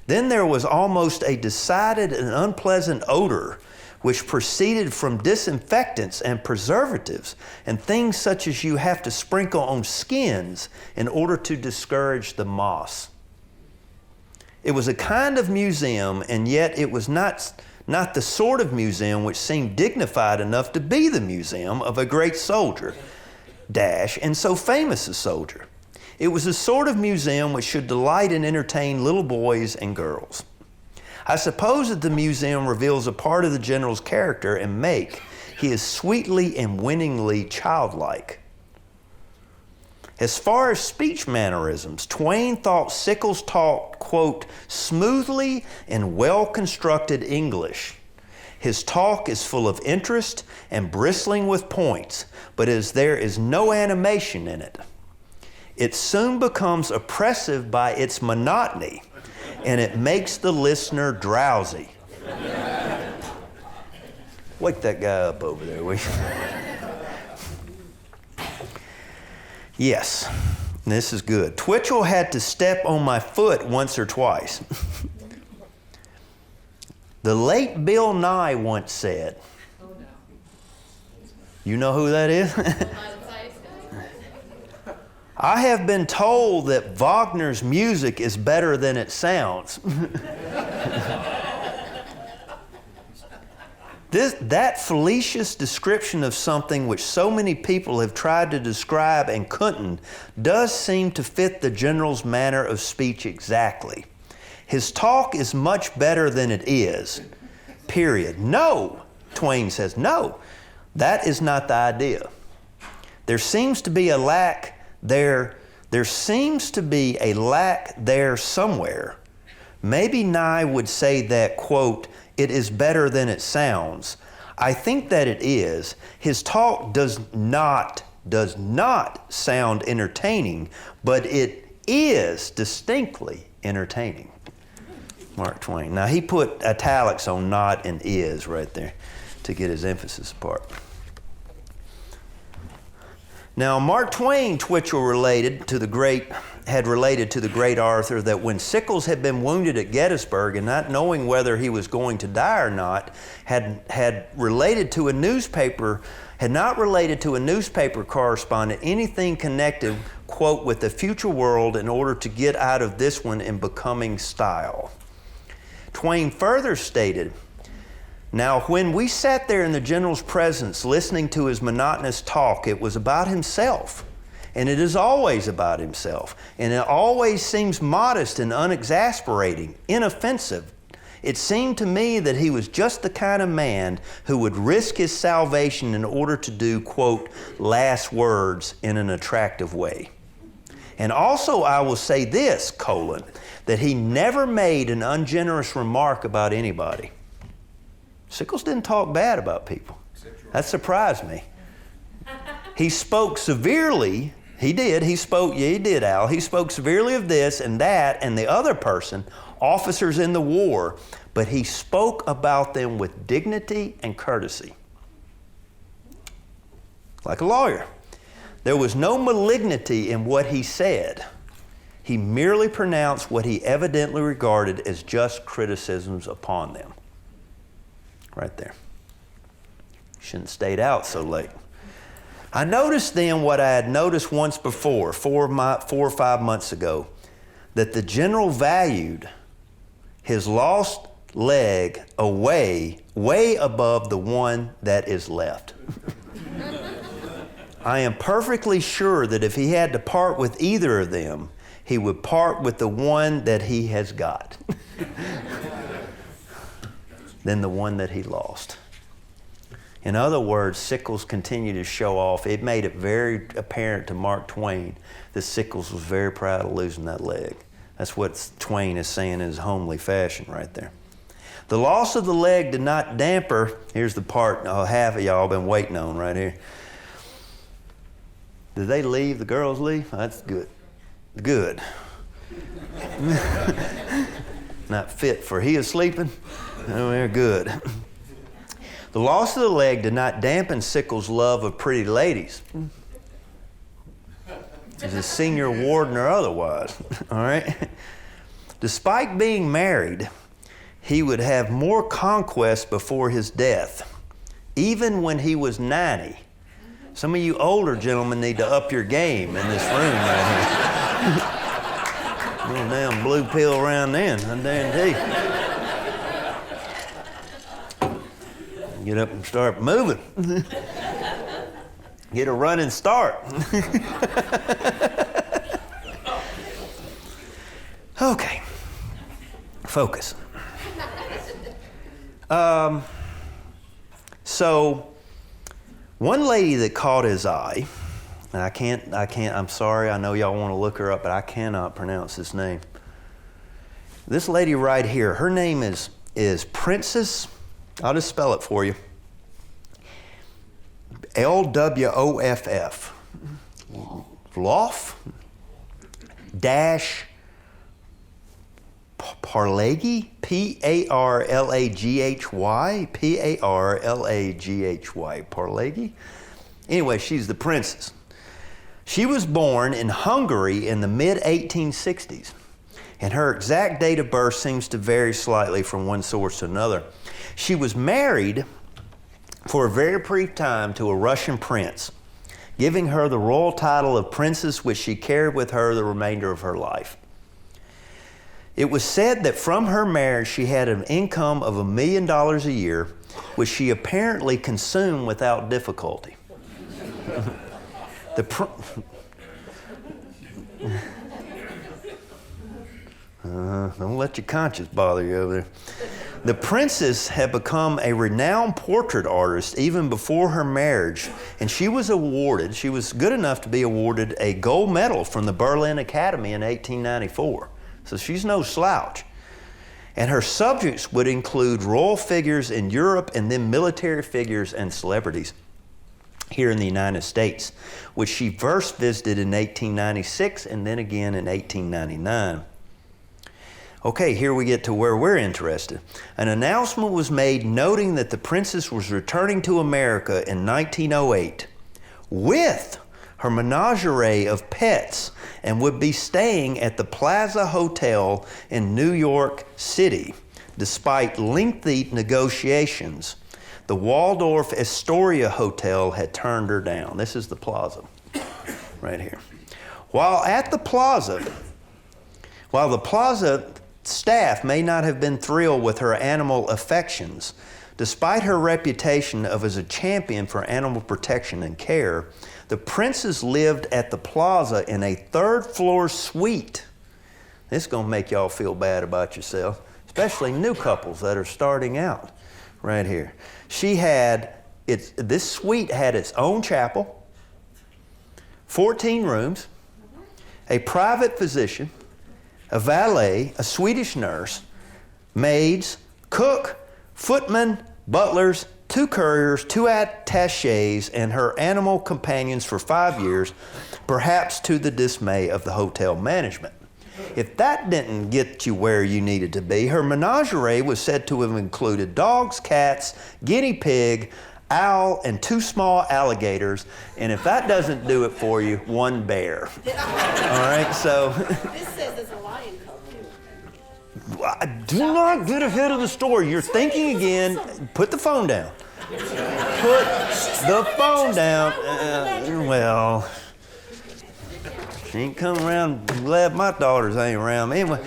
Then there was almost a decided and unpleasant odor which proceeded from disinfectants and preservatives and things such as you have to sprinkle on skins in order to discourage the moss. It was a kind of museum, and yet it was not the sort of museum which seemed dignified enough to be the museum of a great soldier, and so famous a soldier. It was a sort of museum which should delight and entertain little boys and girls. I suppose that the museum reveals a part of the general's character and make. He is sweetly and winningly childlike. As far as speech mannerisms, Twain thought Sickles talked, quote, smoothly and well-constructed English. His talk is full of interest and bristling with points, but as there is no animation in it. It soon becomes oppressive by its monotony, and it makes the listener drowsy." Wake that guy up over there, will you? Yes, this is good. "Twitchell had to step on my foot once or twice. The late Bill Nye once said," you know who that is? "I have been told that Wagner's music is better than it sounds." That fallacious description of something which so many people have tried to describe and couldn't does seem to fit the general's manner of speech exactly. His talk is much better than it is, period. "No," Twain says, "no, that is not the idea. There seems to be a lack there seems to be a lack there somewhere. Maybe Nye would say that, quote, it is better than it sounds. I think that it is. His talk does not sound entertaining, but it is distinctly entertaining." Mark Twain. Now he put italics on "not" and "is" right there to get his emphasis apart. Now, Mark Twain, Twitchell had related to the great Arthur that when Sickles had been wounded at Gettysburg and not knowing whether he was going to die or not, had not related to a newspaper correspondent anything connected, quote, with the future world in order to get out of this one in becoming style. Twain further stated, "Now, when we sat there in the general's presence listening to his monotonous talk, it was about himself and it is always about himself, and it always seems modest and unexasperating, inoffensive. It seemed to me that he was just the kind of man who would risk his salvation in order to do, quote, last words in an attractive way. And also I will say this, colon, that he never made an ungenerous remark about anybody. Sickles didn't talk bad about people. That surprised me. He spoke severely. He did. He spoke, yeah, he did, Al. He spoke severely of this and that and the other person, officers in the war, but he spoke about them with dignity and courtesy. Like a lawyer. There was no malignity in what he said. He merely pronounced what he evidently regarded as just criticisms upon them. Right there. Shouldn't have stayed out so late. I noticed then what I had noticed once before, 4 or 5 months ago, that the general valued his lost leg way above the one that is left. I am perfectly sure that if he had to part with either of them, he would part with the one that he has got than the one that he lost. In other words, Sickles continued to show off. It made it very apparent to Mark Twain that Sickles was very proud of losing that leg. That's what Twain is saying in his homely fashion right there. The loss of the leg did not damper, here's the part half of y'all been waiting on right here. Did they leave? The girls leave? That's good. Good. Not fit for he is sleeping? Oh, they're good. The loss of the leg did not dampen Sickles' love of pretty ladies. As a senior warden or otherwise, all right? Despite being married, he would have more conquests before his death, even when he was 90. Some of you older gentlemen need to up your game in this room right here. Little damn blue pill around then, I guarantee. Get up and start moving. Get a running start. Okay, focus. So, one lady that caught his eye, and I can't, I'm sorry, I know y'all want to look her up, but I cannot pronounce this name. This lady right here, her name is Princess, I'll just spell it for you. Lwoff. Loff dash Parlaghy, P-A-R-L-A-G-H-Y, P-A-R-L-A-G-H-Y, Parlaghy. Anyway, she's the princess. She was born in Hungary in the mid-1860s, and her exact date of birth seems to vary slightly from one source to another. She was married for a very brief time to a Russian prince, giving her the royal title of princess, which she carried with her the remainder of her life. It was said that from her marriage she had an income of $1 million a year, which she apparently consumed without difficulty. Don't let your conscience bother you over there. The princess had become a renowned portrait artist even before her marriage, and she was good enough to be awarded a gold medal from the Berlin Academy in 1894. So she's no slouch. And her subjects would include royal figures in Europe and then military figures and celebrities here in the United States, which she first visited in 1896 and then again in 1899. Okay, here we get to where we're interested. An announcement was made noting that the princess was returning to America in 1908 with her menagerie of pets and would be staying at the Plaza Hotel in New York City. Despite lengthy negotiations, the Waldorf Astoria Hotel had turned her down. This is the Plaza right here. While the Plaza staff may not have been thrilled with her animal affections, despite her reputation as a champion for animal protection and care, The princes lived at the plaza in a third-floor suite. This is going to make y'all feel bad about yourself, especially new couples that are starting out right here. This suite had its own chapel, 14 rooms, a private physician, a valet, a Swedish nurse, maids, cook, footmen, butlers, 2 couriers, 2 attachés, and her animal companions for 5 years, perhaps to the dismay of the hotel management. If that didn't get you where you needed to be, her menagerie was said to have included dogs, cats, guinea pig, owl, and 2 small alligators, and if that doesn't do it for you, 1 bear. All right, so...
This says there's a lion cub, too.
Do not get ahead of the story. You're thinking again. Put the phone down. Put the phone down. Well, she ain't come around. I'm glad my daughters ain't around. Anyway,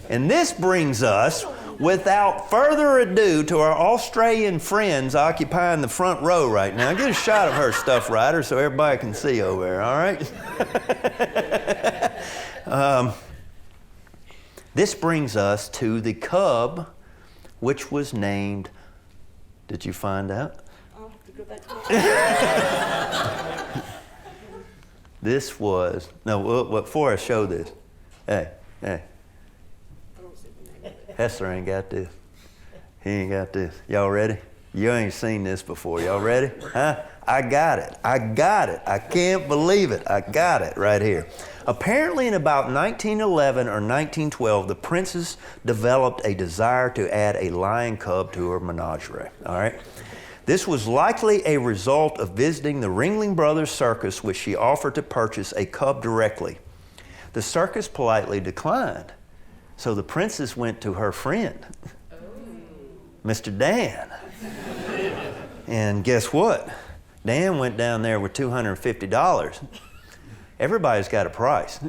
and this brings us, without further ado, to our Australian friends occupying the front row right now. Get a shot of her, Stuff Rider, so everybody can see over there, all right? This brings us to the cub, which was named, did you find out?
I'll have to go back to
This was, no, before I show this, hey, Hessler ain't got this. He ain't got this. Y'all ready? You ain't seen this before. Y'all ready? Huh? I got it. I can't believe it. I got it right here. Apparently in about 1911 or 1912, the princess developed a desire to add a lion cub to her menagerie, all right? This was likely a result of visiting the Ringling Brothers Circus, which she offered to purchase a cub directly. The circus politely declined, so the princess went to her friend, Mr. Dan. And guess what? Dan went down there with $250. Everybody's got a price.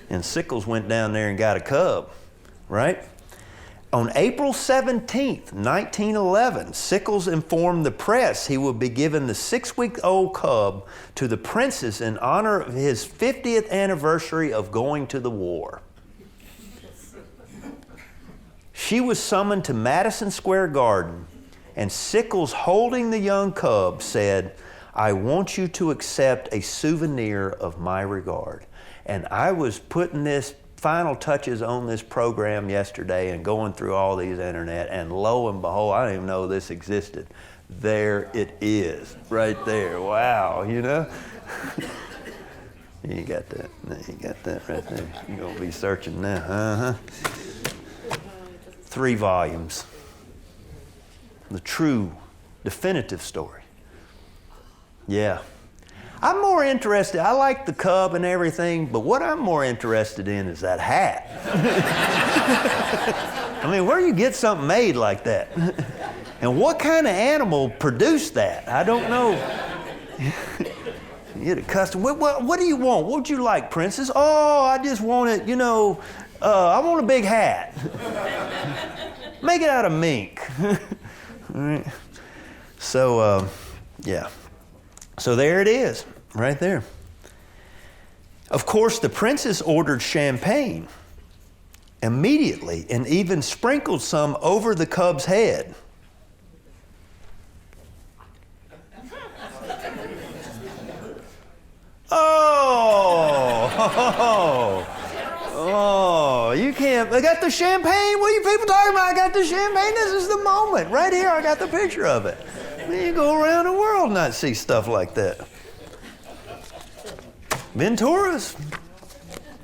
And Sickles went down there and got a cub, right? On April 17th, 1911, Sickles informed the press he would be giving the 6-week-old cub to the princess in honor of his 50th anniversary of going to the war. She was summoned to Madison Square Garden, and Sickles, holding the young cub, said, "I want you to accept a souvenir of my regard." And I was putting this final touches on this program yesterday and going through all these internet, and lo and behold, I didn't even know this existed. There it is, right there. Wow, you know? You got that. You got that right there. You're going to be searching now. Uh-huh. 3 volumes. The true, definitive story. Yeah. I'm more interested, I like the cub and everything, but what I'm more interested in is that hat. I mean, where do you get something made like that? And what kind of animal produced that? I don't know. You get a custom. What do you want? What would you like, princess? Oh, I just want it, you know, I want a big hat. Make it out of mink. All right. So, yeah. So there it is, right there. Of course, the princess ordered champagne immediately and even sprinkled some over the cub's head. Oh, you can't. I got the champagne. What are you people talking about? I got the champagne. This is the moment. Right here, I got the picture of it. You go around the world and not see stuff like that. Ventura's,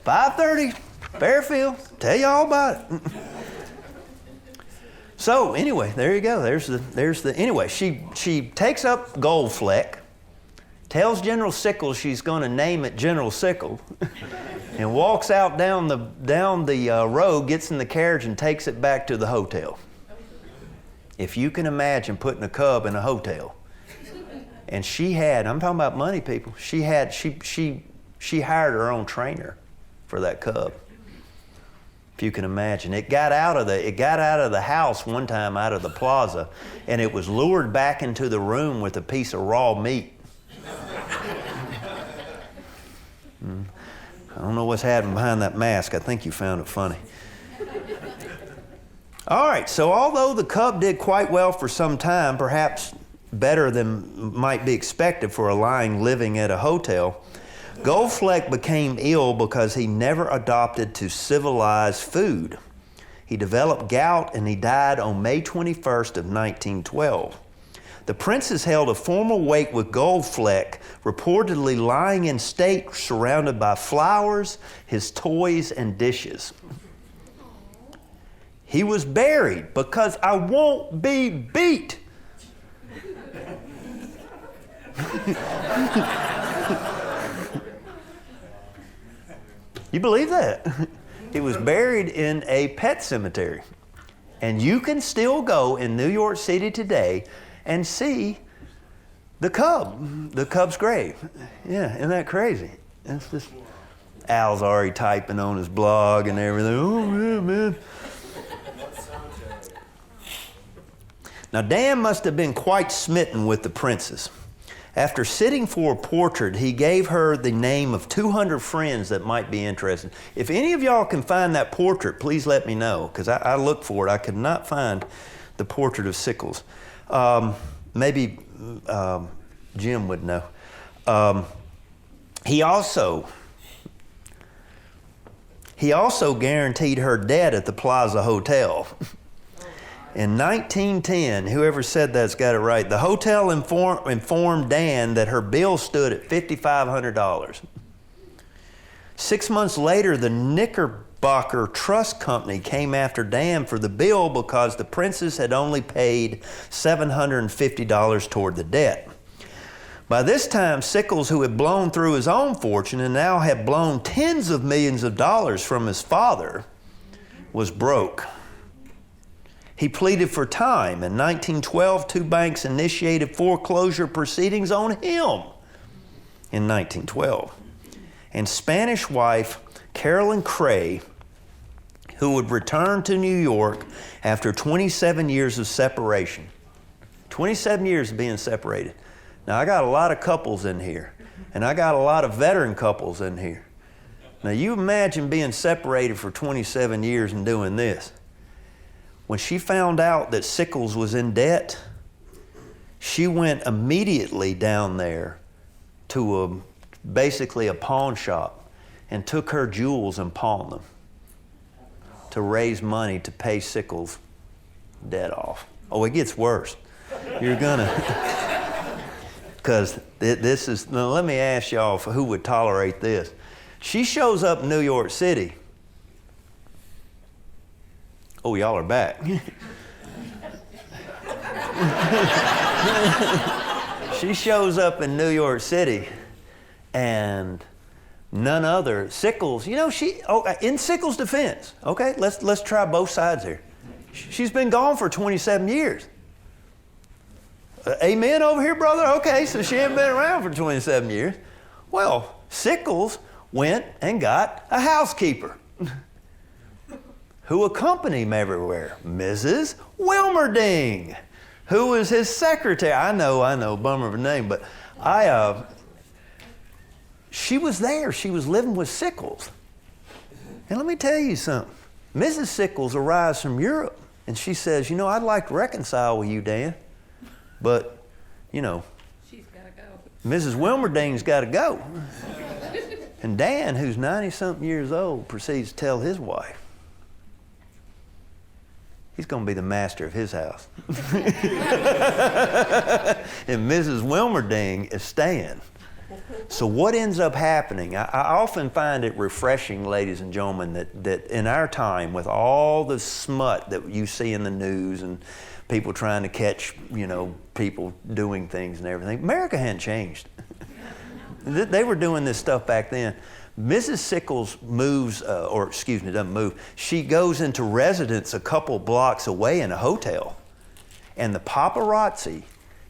5:30, Fairfield. Tell you all about it. So anyway, there you go. Anyway, she takes up Goldfleck, tells General Sickles she's going to name it General Sickles, and walks out down the road, gets in the carriage, and takes it back to the hotel. If you can imagine putting a cub in a hotel. And she had, I'm talking about money, people. She hired her own trainer for that cub. If you can imagine. It got out of the house one time, out of the plaza, and it was lured back into the room with a piece of raw meat. I don't know what's happening behind that mask. I think you found it funny. All right, so although the cub did quite well for some time, perhaps better than might be expected for a lion living at a hotel, Goldfleck became ill because he never adopted to civilized food. He developed gout and he died on May 21st of 1912. The princes held a formal wake with Goldfleck, reportedly lying in state surrounded by flowers, his toys, and dishes. He was buried because I won't be beat. You believe that? He was buried in a pet cemetery. And you can still go in New York City today and see the cub's grave. Yeah, isn't that crazy? It's just, Al's already typing on his blog and everything. Oh, yeah, man. Now, Dan must have been quite smitten with the princess. After sitting for a portrait, he gave her the name of 200 friends that might be interested. If any of y'all can find that portrait, please let me know, because I looked for it. I could not find the portrait of Sickles. Maybe Jim would know. He also guaranteed her debt at the Plaza Hotel. In 1910, whoever said that's got it right, the hotel informed Dan that her bill stood at $5,500. 6 months later, the Knickerbocker Trust Company came after Dan for the bill because the princess had only paid $750 toward the debt. By this time, Sickles, who had blown through his own fortune and now had blown tens of millions of dollars from his father, was broke. He pleaded for time. In 1912, 2 banks initiated foreclosure proceedings on him in 1912. And Spanish wife Carolyn Cray, who would return to New York after 27 years of separation. 27 years of being separated. Now, I got a lot of couples in here, and I got a lot of veteran couples in here. Now, you imagine being separated for 27 years and doing this. When she found out that Sickles was in debt, she went immediately down there to basically a pawn shop and took her jewels and pawned them to raise money to pay Sickles' debt off. Oh, it gets worse. You're gonna, because this is, now let me ask y'all who would tolerate this. She shows up in New York City. Oh, y'all are back. She shows up in New York City, and none other, Sickles, in Sickles' defense, okay, let's try both sides here. She's been gone for 27 years. Amen over here, brother? Okay, so she ain't been around for 27 years. Well, Sickles went and got a housekeeper who accompanied him everywhere, Mrs. Wilmerding, who was his secretary. I know, bummer of a name, but she was there. She was living with Sickles. And let me tell you something. Mrs. Sickles arrives from Europe, and she says, I'd like to reconcile with you, Dan, but,
she's got to go.
Mrs. Wilmerding's got to go. And Dan, who's 90-something years old, proceeds to tell his wife, he's going to be the master of his house. And Mrs. Wilmerding is staying. So what ends up happening, I often find it refreshing, ladies and gentlemen, that in our time, with all the smut that you see in the news and people trying to catch, people doing things and everything, America hadn't changed. They were doing this stuff back then. Mrs. Sickles doesn't move. She goes into residence a couple blocks away in a hotel. And the paparazzi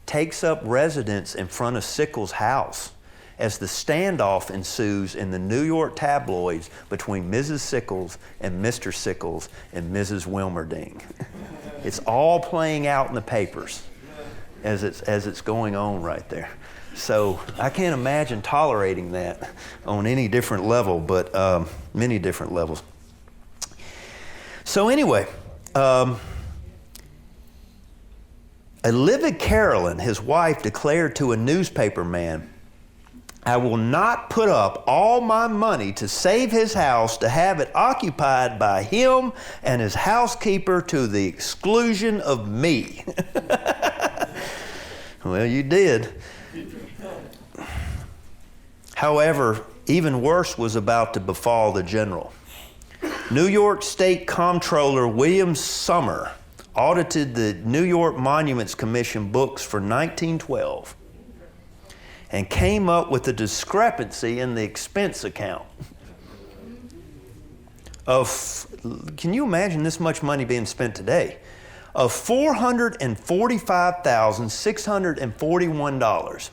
takes up residence in front of Sickles' house as the standoff ensues in the New York tabloids between Mrs. Sickles and Mr. Sickles and Mrs. Wilmerding. It's all playing out in the papers as it's going on right there. So I can't imagine tolerating that on any different level, but many different levels. So anyway, a livid Carolyn, his wife, declared to a newspaper man, "I will not put up all my money to save his house to have it occupied by him and his housekeeper to the exclusion of me." Well, you did. However, even worse was about to befall the general. New York State Comptroller William Sumner audited the New York Monuments Commission books for 1912 and came up with a discrepancy in the expense account of, can you imagine this much money being spent today, of $445,641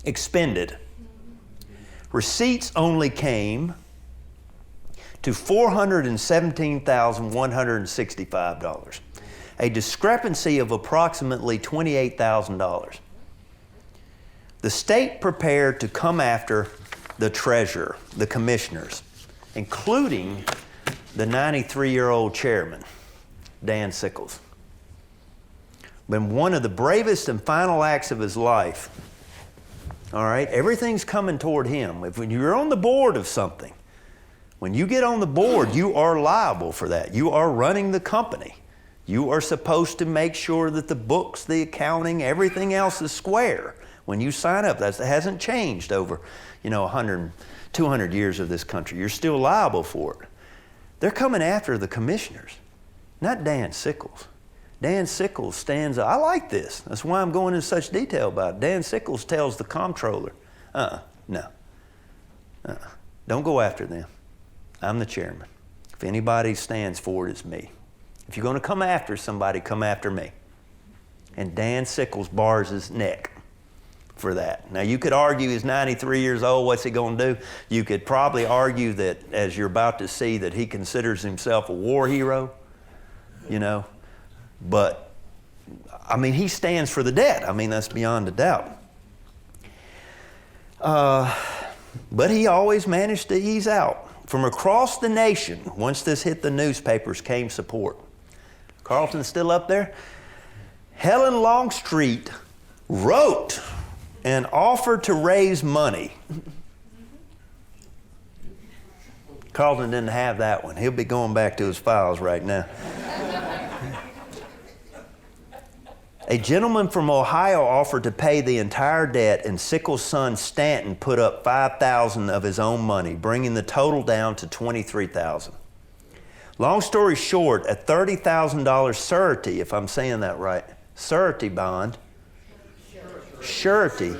expended. Receipts only came to $417,165, a discrepancy of approximately $28,000. The state prepared to come after the treasurer, the commissioners, including the 93-year-old chairman, Dan Sickles. But one of the bravest and final acts of his life, all right, everything's coming toward him. When you're on the board of something, when you get on the board, you are liable for that. You are running the company. You are supposed to make sure that the books, the accounting, everything else is square. When you sign up, that hasn't changed over, 100, 200 years of this country. You're still liable for it. They're coming after the commissioners, not Dan Sickles. Dan Sickles stands up. I like this. That's why I'm going into such detail about it. Dan Sickles tells the comptroller, no. Don't go after them. I'm the chairman. If anybody stands for it, it's me. If you're going to come after somebody, come after me. And Dan Sickles bars his neck for that. Now, you could argue he's 93 years old. What's he going to do? You could probably argue that, as you're about to see, that he considers himself a war hero, But, he stands for the debt. That's beyond a doubt. But he always managed to ease out. From across the nation, once this hit the newspapers, came support. Carlton's still up there. Helen Longstreet wrote and offered to raise money. Carlton didn't have that one. He'll be going back to his files right now. A gentleman from Ohio offered to pay the entire debt, and Sickles' son Stanton put up $5,000 of his own money, bringing the total down to $23,000. Long story short, a $30,000 surety, if I'm saying that right, surety bond. Surety.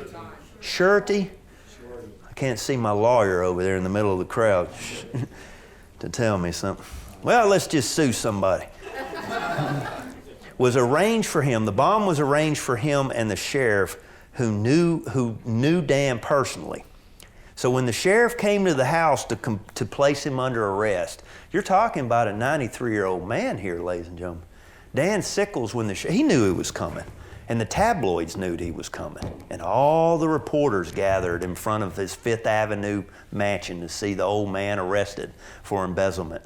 I can't see my lawyer over there in the middle of the crowd to tell me something. Well, let's just sue somebody. Was arranged for him. The bond was arranged for him and the sheriff who knew Dan personally. So when the sheriff came to the house to place him under arrest, you're talking about a 93-year-old man here, ladies and gentlemen. Dan Sickles, he knew he was coming, and the tabloids knew he was coming, and all the reporters gathered in front of his Fifth Avenue mansion to see the old man arrested for embezzlement.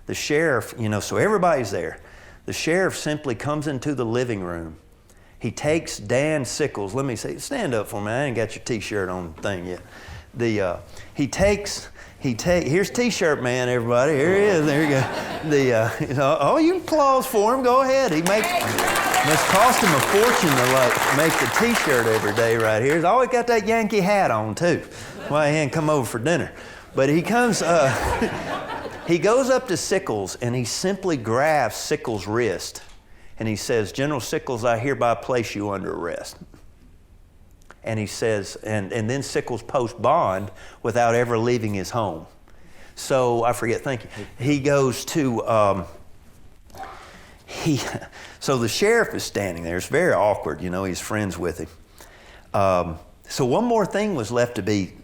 The sheriff, so everybody's there. The sheriff simply comes into the living room. He takes Dan Sickles. Let me say, stand up for me. I ain't got your T-shirt on the thing yet. Here's T-shirt man, everybody. Here he is. There you go. You can applause for him. Go ahead. Must cost him a fortune to make the T-shirt every day right here. He's always got that Yankee hat on too. Why he ain't come over for dinner? But he comes. He goes up to Sickles and he simply grabs Sickles' wrist and he says, "General Sickles, I hereby place you under arrest." And he says, and then Sickles posts bond without ever leaving his home. So I forget, thank you. He goes to, so the sheriff is standing there. It's very awkward, he's friends with him. So one more thing was left to be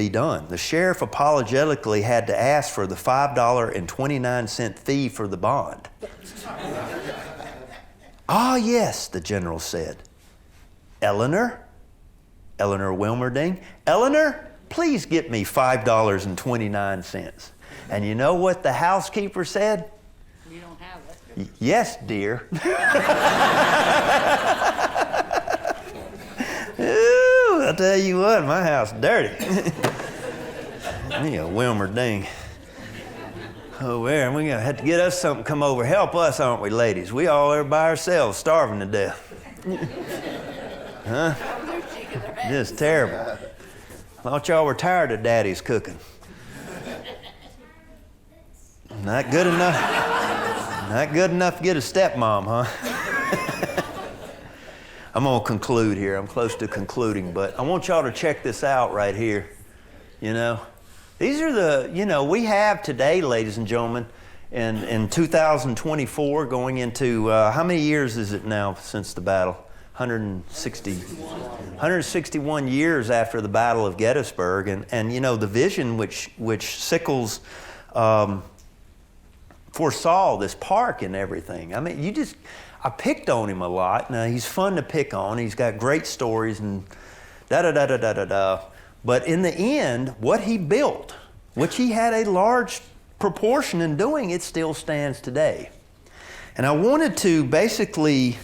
done. The sheriff apologetically had to ask for the $5.29 fee for the bond. "Ah, yes," the general said. Eleanor, Eleanor Wilmerding. Eleanor, please get me $5.29. And you know what the housekeeper said?
You don't have it.
Yes, dear. Ooh, I'll tell you what, my house is dirty. Me a Wilmerding. Oh, there, we're gonna have to get us something, come over, help us, aren't we, ladies? We all are by ourselves, starving to death. Huh? Just terrible. Thought y'all were tired of Daddy's cooking. Not good enough. Not good enough to get a stepmom, huh? I'm gonna conclude here. I'm close to concluding, but I want y'all to check this out right here. You know, these are the, we have today, ladies and gentlemen, in 2024, going into, how many years is it now since the battle? 161 years after the Battle of Gettysburg, and the vision which Sickles foresaw, this park and everything. I mean, I picked on him a lot. Now, he's fun to pick on. He's got great stories and da-da-da-da-da-da-da. But in the end, what he built, which he had a large proportion in doing, it still stands today. And I wanted to basically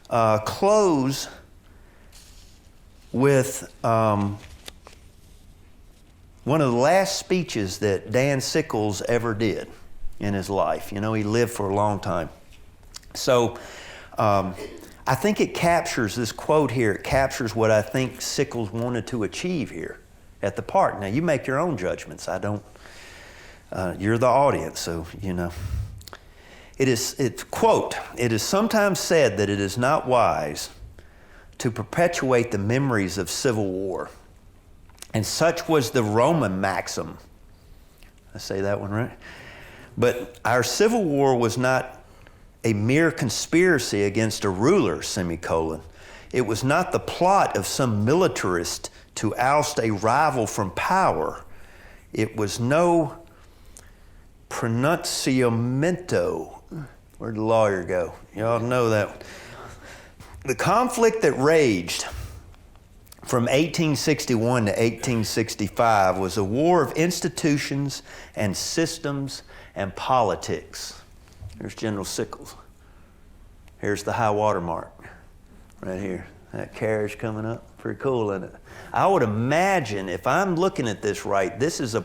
close with one of the last speeches that Dan Sickles ever did in his life. He lived for a long time. So I think it captures, this quote here, it captures what I think Sickles wanted to achieve here at the park. Now, you make your own judgments. I don't, you're the audience, so, It's quote, "It is sometimes said that it is not wise to perpetuate the memories of civil war. And such was the Roman maxim." I say that one right? "But our civil war was not a mere conspiracy against a ruler, semicolon. It was not the plot of some militarist to oust a rival from power. It was no pronunciamento." Where'd the lawyer go? Y'all know that. "The conflict that raged from 1861 to 1865 was a war of institutions and systems and politics." There's General Sickles. Here's the high water mark right here. That carriage coming up, pretty cool, isn't it? I would imagine, if I'm looking at this right, this is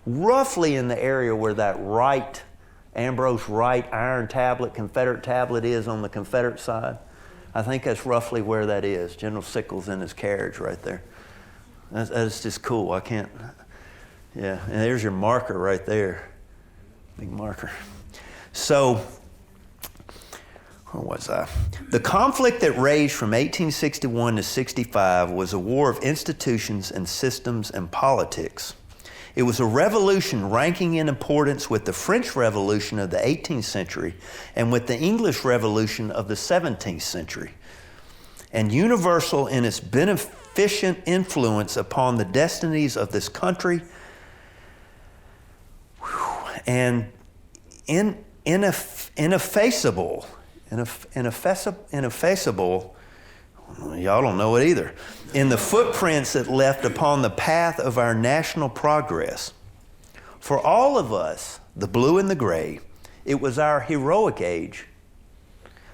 roughly in the area where that Ambrose Wright iron tablet, Confederate tablet is on the Confederate side. I think that's roughly where that is. General Sickles in his carriage right there. That's just cool. I can't, yeah. And there's your marker right there. Big marker. So, where was I? "The conflict that raged from 1861 to 65 was a war of institutions and systems and politics. It was a revolution ranking in importance with the French Revolution of the 18th century and with the English Revolution of the 17th century, and universal in its beneficent influence upon the destinies of this country, and ineffaceable, y'all don't know it either, in the footprints it left upon the path of our national progress. For all of us, the blue and the gray, it was our heroic age.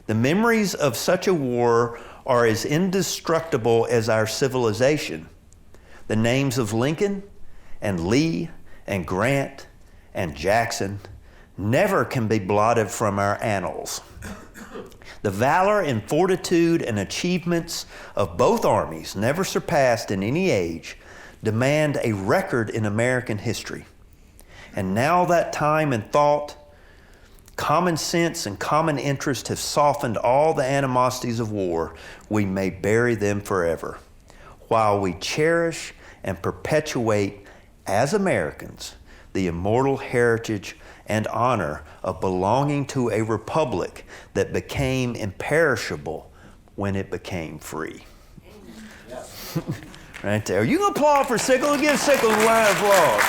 The memories of such a war are as indestructible as our civilization. The names of Lincoln and Lee and Grant and Jackson never can be blotted from our annals. The valor and fortitude and achievements of both armies, never surpassed in any age, demand a record in American history. And now that time and thought, common sense and common interest have softened all the animosities of war, we may bury them forever, while we cherish and perpetuate as Americans the immortal heritage and honor of belonging to a republic that became imperishable when it became free." Right there. You can applaud for Sickles. Give Sickles a round of applause.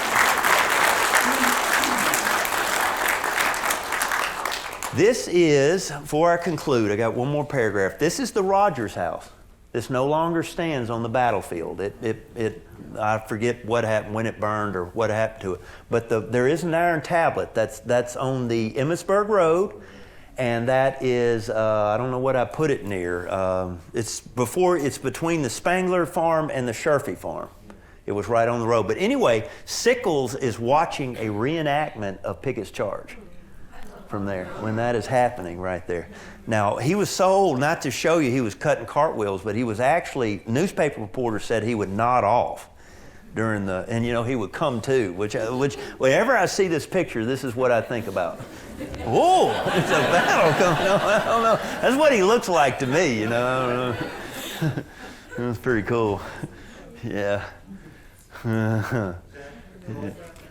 This is, before I conclude, I got one more paragraph. This is the Rogers house. This no longer stands on the battlefield. I forget what happened, when it burned or what happened to it. But there is an iron tablet that's on the Emmitsburg Road, and that is, I don't know what I put it near. It's between the Spangler farm and the Sherfy farm. It was right on the road. But anyway, Sickles is watching a reenactment of Pickett's Charge from there, when that is happening right there. Now, he was so old, not to show you he was cutting cartwheels, but he was actually, newspaper reporters said he would nod off during and he would come to, which whenever I see this picture, this is what I think about. Whoa, it's a battle coming on. I don't know. That's what he looks like to me, I don't know. That's pretty cool. Yeah.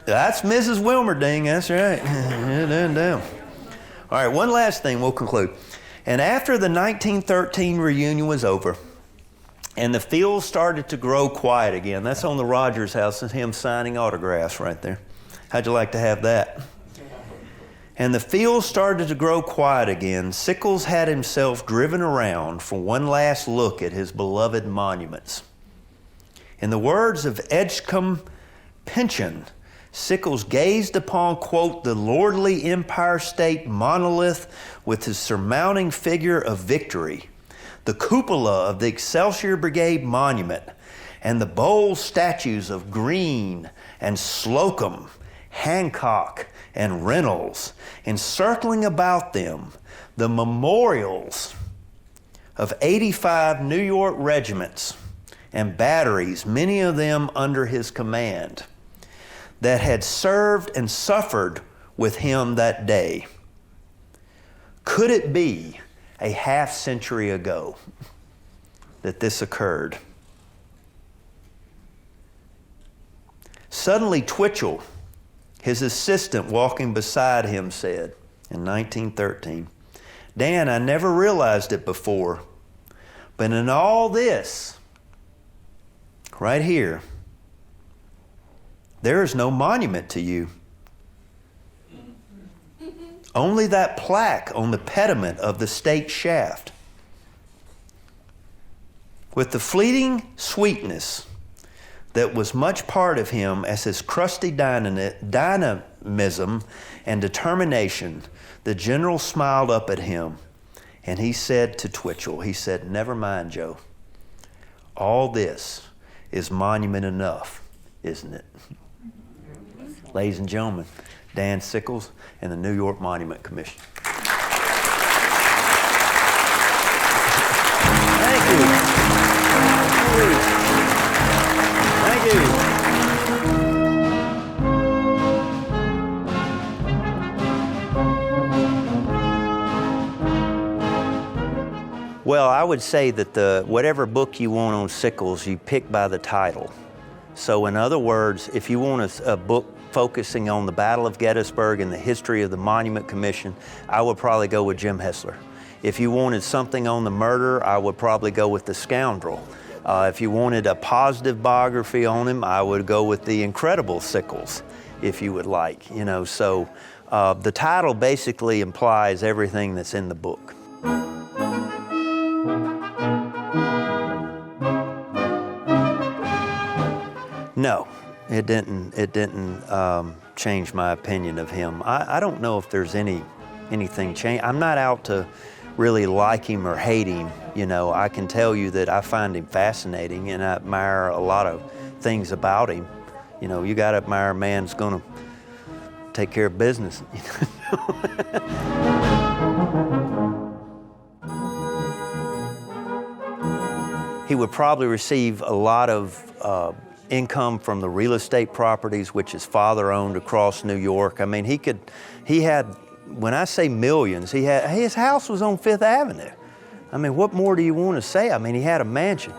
That's Mrs. Wilmerding, that's right. Damn. All right, one last thing, we'll conclude. And after the 1913 reunion was over, and the field started to grow quiet again, that's on the Rogers house, and him signing autographs right there. How'd you like to have that? And the field started to grow quiet again. Sickles had himself driven around for one last look at his beloved monuments. In the words of Edgecombe Pynchon, Sickles gazed upon, quote, the lordly Empire State monolith with his surmounting figure of victory, the cupola of the Excelsior Brigade monument, and the bold statues of Greene and Slocum, Hancock and Reynolds, encircling about them the memorials of 85 New York regiments and batteries, many of them under his command, that had served and suffered with him that day. Could it be a half century ago that this occurred? Suddenly Twitchell, his assistant walking beside him, said in 1913, Dan, I never realized it before, but in all this, right here, there is no monument to you. Only that plaque on the pediment of the state shaft. With the fleeting sweetness that was much part of him as his crusty dynamism and determination, the general smiled up at him and he said to Twitchell, he said, never mind, Joe. All this is monument enough, isn't it? Ladies and gentlemen, Dan Sickles and the New York Monument Commission. Thank you. Thank you. Well, I would say that whatever book you want on Sickles, you pick by the title. So in other words, if you want a book focusing on the Battle of Gettysburg and the history of the Monument Commission, I would probably go with Jim Hessler. If you wanted something on the murder, I would probably go with The Scoundrel. If you wanted a positive biography on him, I would go with The Incredible Sickles, if you would like. So the title basically implies everything that's in the book. No, it didn't change my opinion of him. I don't know if there's anything changed. I'm not out to really like him or hate him. I can tell you that I find him fascinating and I admire a lot of things about him. You got to admire a man that's going to take care of business. He would probably receive a lot of income from the real estate properties which his father owned across New York. I mean, he had, when I say millions, his house was on Fifth Avenue. I mean, what more do you want to say? I mean, he had a mansion.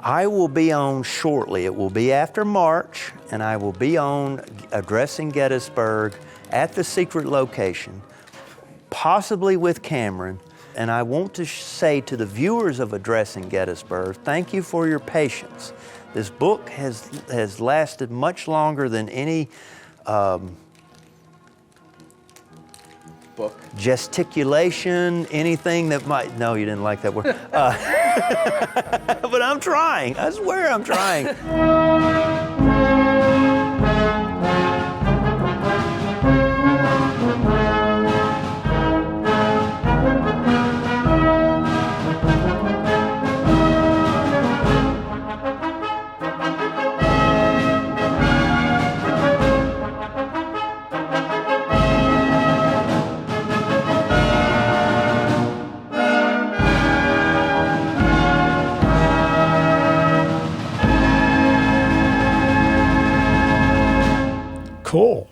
I will be on shortly. It will be after March, and I will be on addressing Gettysburg at the secret location, possibly with Cameron. And I want to say to the viewers of Addressing Gettysburg, thank you for your patience. This book has lasted much longer than any
book?
Gesticulation, anything that might, no, you didn't like that word. But I'm trying, I swear I'm trying.
Cool.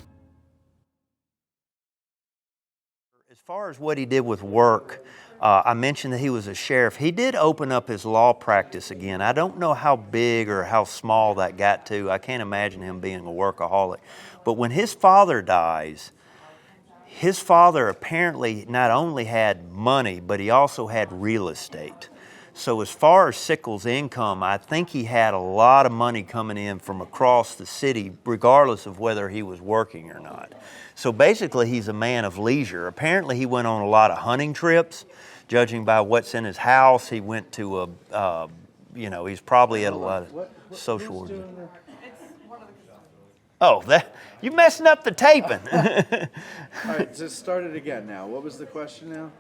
As far as what he did with work, I mentioned that he was a sheriff. He did open up his law practice again. I don't know how big or how small that got to. I can't imagine him being a workaholic. But when his father dies, his father apparently not only had money, but he also had real estate. So as far as Sickles' income, I think he had a lot of money coming in from across the city, regardless of whether he was working or not. So basically, he's a man of leisure. Apparently, he went on a lot of hunting trips. Judging by what's in his house, he went to he's probably at a lot of social orgies. Oh, you messing up the taping.
All right, just start it again now. What was the question now?